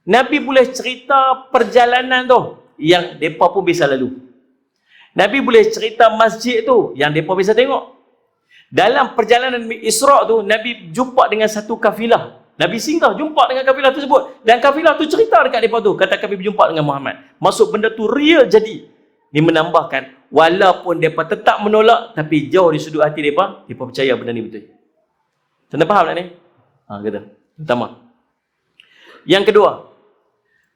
Nabi boleh cerita perjalanan tu yang depa pun bisa lalu. Nabi boleh cerita masjid tu yang depa bisa tengok. Dalam perjalanan Isra' tu, Nabi jumpa dengan satu kafilah. Nabi singgah jumpa dengan kafilah tersebut dan kafilah tu cerita dekat depa tu, kata kami berjumpa dengan Muhammad. Maksud benda tu real jadi. Dia menambahkan, walaupun depa tetap menolak, tapi jauh di sudut hati depa percaya benda ni betul. Tuan faham tak ni? Kata. Pertama. Yang kedua,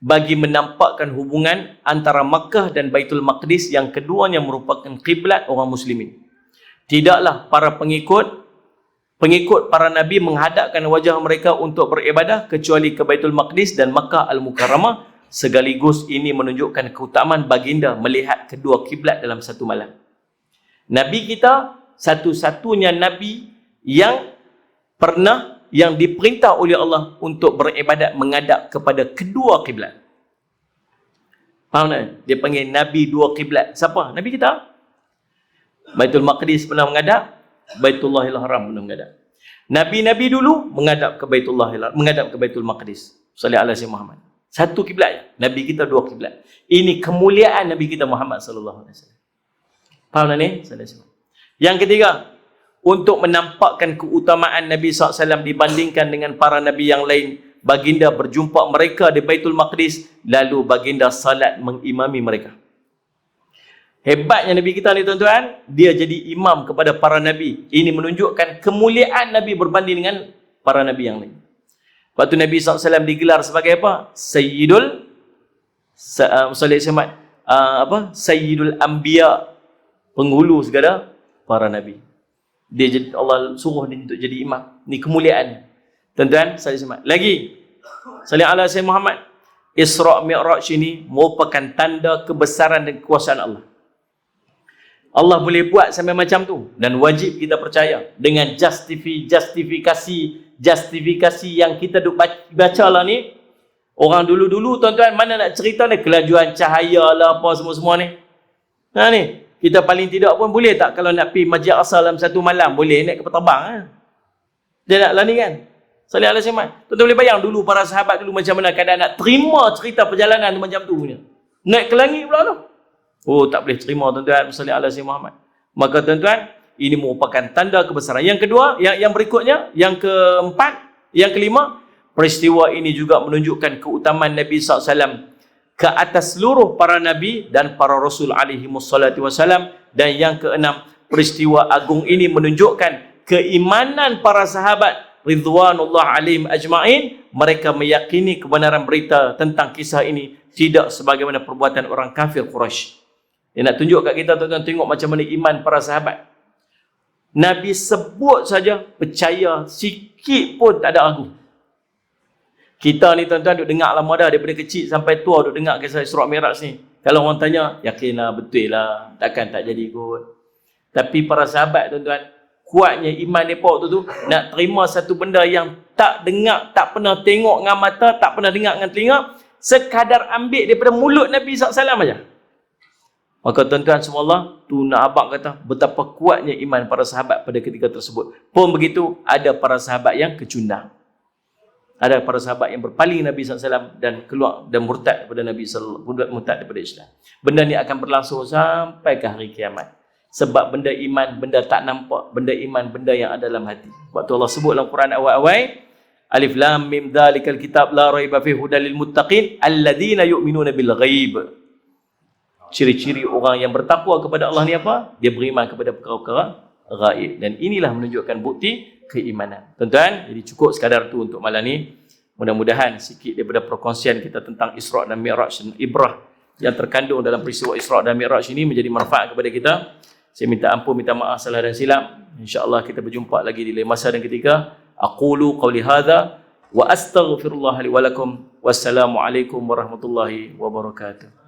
bagi menampakkan hubungan antara Makkah dan Baitul Maqdis yang keduanya merupakan kiblat orang muslimin. Tidaklah para pengikut para nabi menghadapkan wajah mereka untuk beribadah kecuali ke Baitul Maqdis dan Makkah Al-Mukarramah, sekaligus ini menunjukkan keutamaan baginda melihat kedua kiblat dalam satu malam. Nabi kita satu-satunya nabi yang diperintah oleh Allah untuk beribadat menghadap kepada kedua kiblat. Faham tak? Dia panggil Nabi dua kiblat. Siapa? Nabi kita. Baitul Maqdis pernah menghadap, Baitullahil Haram pernah menghadap. Nabi-nabi dulu menghadap ke menghadap ke Baitul Maqdis. Sallallahu alaihi Muhammad. Satu kiblat. Nabi kita dua kiblat. Ini kemuliaan Nabi kita Muhammad sallallahu alaihi wasallam. Faham tak ni? Yang ketiga, untuk menampakkan keutamaan Nabi SAW dibandingkan dengan para Nabi yang lain, baginda berjumpa mereka di Baitul Maqdis, lalu baginda salat mengimami mereka. Hebatnya Nabi kita ni tuan-tuan, dia jadi imam kepada para Nabi. Ini menunjukkan kemuliaan Nabi berbanding dengan para Nabi yang lain. Waktu Nabi SAW digelar sebagai apa? Sayyidul Anbiya, penghulu segala para Nabi. Dia jadi, Allah suruh dia untuk jadi imam. Ni kemuliaan. Tuan-tuan, saya semak. Lagi, sallallahu alaihi wasallam Muhammad, Isra' Mi'raj ini merupakan tanda kebesaran dan kekuasaan Allah. Allah boleh buat sampai macam tu, dan wajib kita percaya dengan justifikasi yang kita duk baca lah ni. Orang dulu-dulu tuan-tuan, mana nak cerita ni kelajuan cahaya lah apa semua-semua ni. Ni kita paling tidak pun boleh tak kalau nak pergi Masjid Aqsa dalam satu malam, boleh naik kapal terbang. Dia nak lah ni kan. Sallallahu alaihi wasallam. Tuan-tuan boleh bayang dulu para sahabat dulu macam mana keadaan nak terima cerita perjalanan tu macam tu punya. Naik ke langit pula tu. Oh, tak boleh terima tuan-tuan. Sallallahu alaihi Muhammad. Maka tuan-tuan, ini merupakan tanda kebesaran. Yang kedua, yang berikutnya, yang keempat, yang kelima, peristiwa ini juga menunjukkan keutamaan Nabi SAW ke atas seluruh para Nabi dan para Rasul alaihi wassalatu wassalam. Dan yang keenam, peristiwa agung ini menunjukkan keimanan para sahabat ridwanullah alaihim ajma'in. Mereka meyakini kebenaran berita tentang kisah ini tidak sebagaimana perbuatan orang kafir Quraisy. Dia nak tunjuk kat kita tuan-tuan, tengok macam mana iman para sahabat. Nabi sebut saja, percaya sikit pun tak ada ragu. Kita ni tuan-tuan duk dengar lama dah, daripada kecil sampai tua duk dengar kisah Isra' Mi'raj ni. Kalau orang tanya, yakinlah, betul lah, takkan tak jadi kot. Tapi para sahabat tuan-tuan, kuatnya iman mereka waktu tu, nak terima satu benda yang tak dengar, tak pernah tengok dengan mata, tak pernah dengar dengan telinga, sekadar ambil daripada mulut Nabi SAW aja. Maka tuan-tuan semua, tu nak abang kata betapa kuatnya iman para sahabat pada ketika tersebut. Pun begitu, ada para sahabat yang kecundang. Ada para sahabat yang berpaling Nabi SAW dan keluar dan murtad daripada Nabi SAW, murtad daripada Islam. Benda ni akan berlangsung sampai ke hari kiamat. Sebab benda iman, benda tak nampak, benda iman, benda yang ada dalam hati. Waktu Allah sebut dalam Quran awal-awal, Alif Lam Mim Dzalikal Kitab la raiba fihi hudal lil muttaqin alladzina yu'minuna bil ghaib. Ciri-ciri orang yang bertakwa kepada Allah ni apa? Dia beriman kepada perkara-perkara ghaib. Dan inilah menunjukkan bukti keimanan. Tuan-tuan, jadi cukup sekadar tu untuk malam ni. Mudah-mudahan sikit daripada perkongsian kita tentang Isra' dan Mi'raj dan ibrah yang terkandung dalam peristiwa Isra' dan Mi'raj ini menjadi manfaat kepada kita. Saya minta ampun, minta maaf salah dan silap. InsyaAllah kita berjumpa lagi di lain masa dan ketika. Aqulu qawli hadha wa astaghfirullah li wa lakum. Wassalamualaikum warahmatullahi wabarakatuh.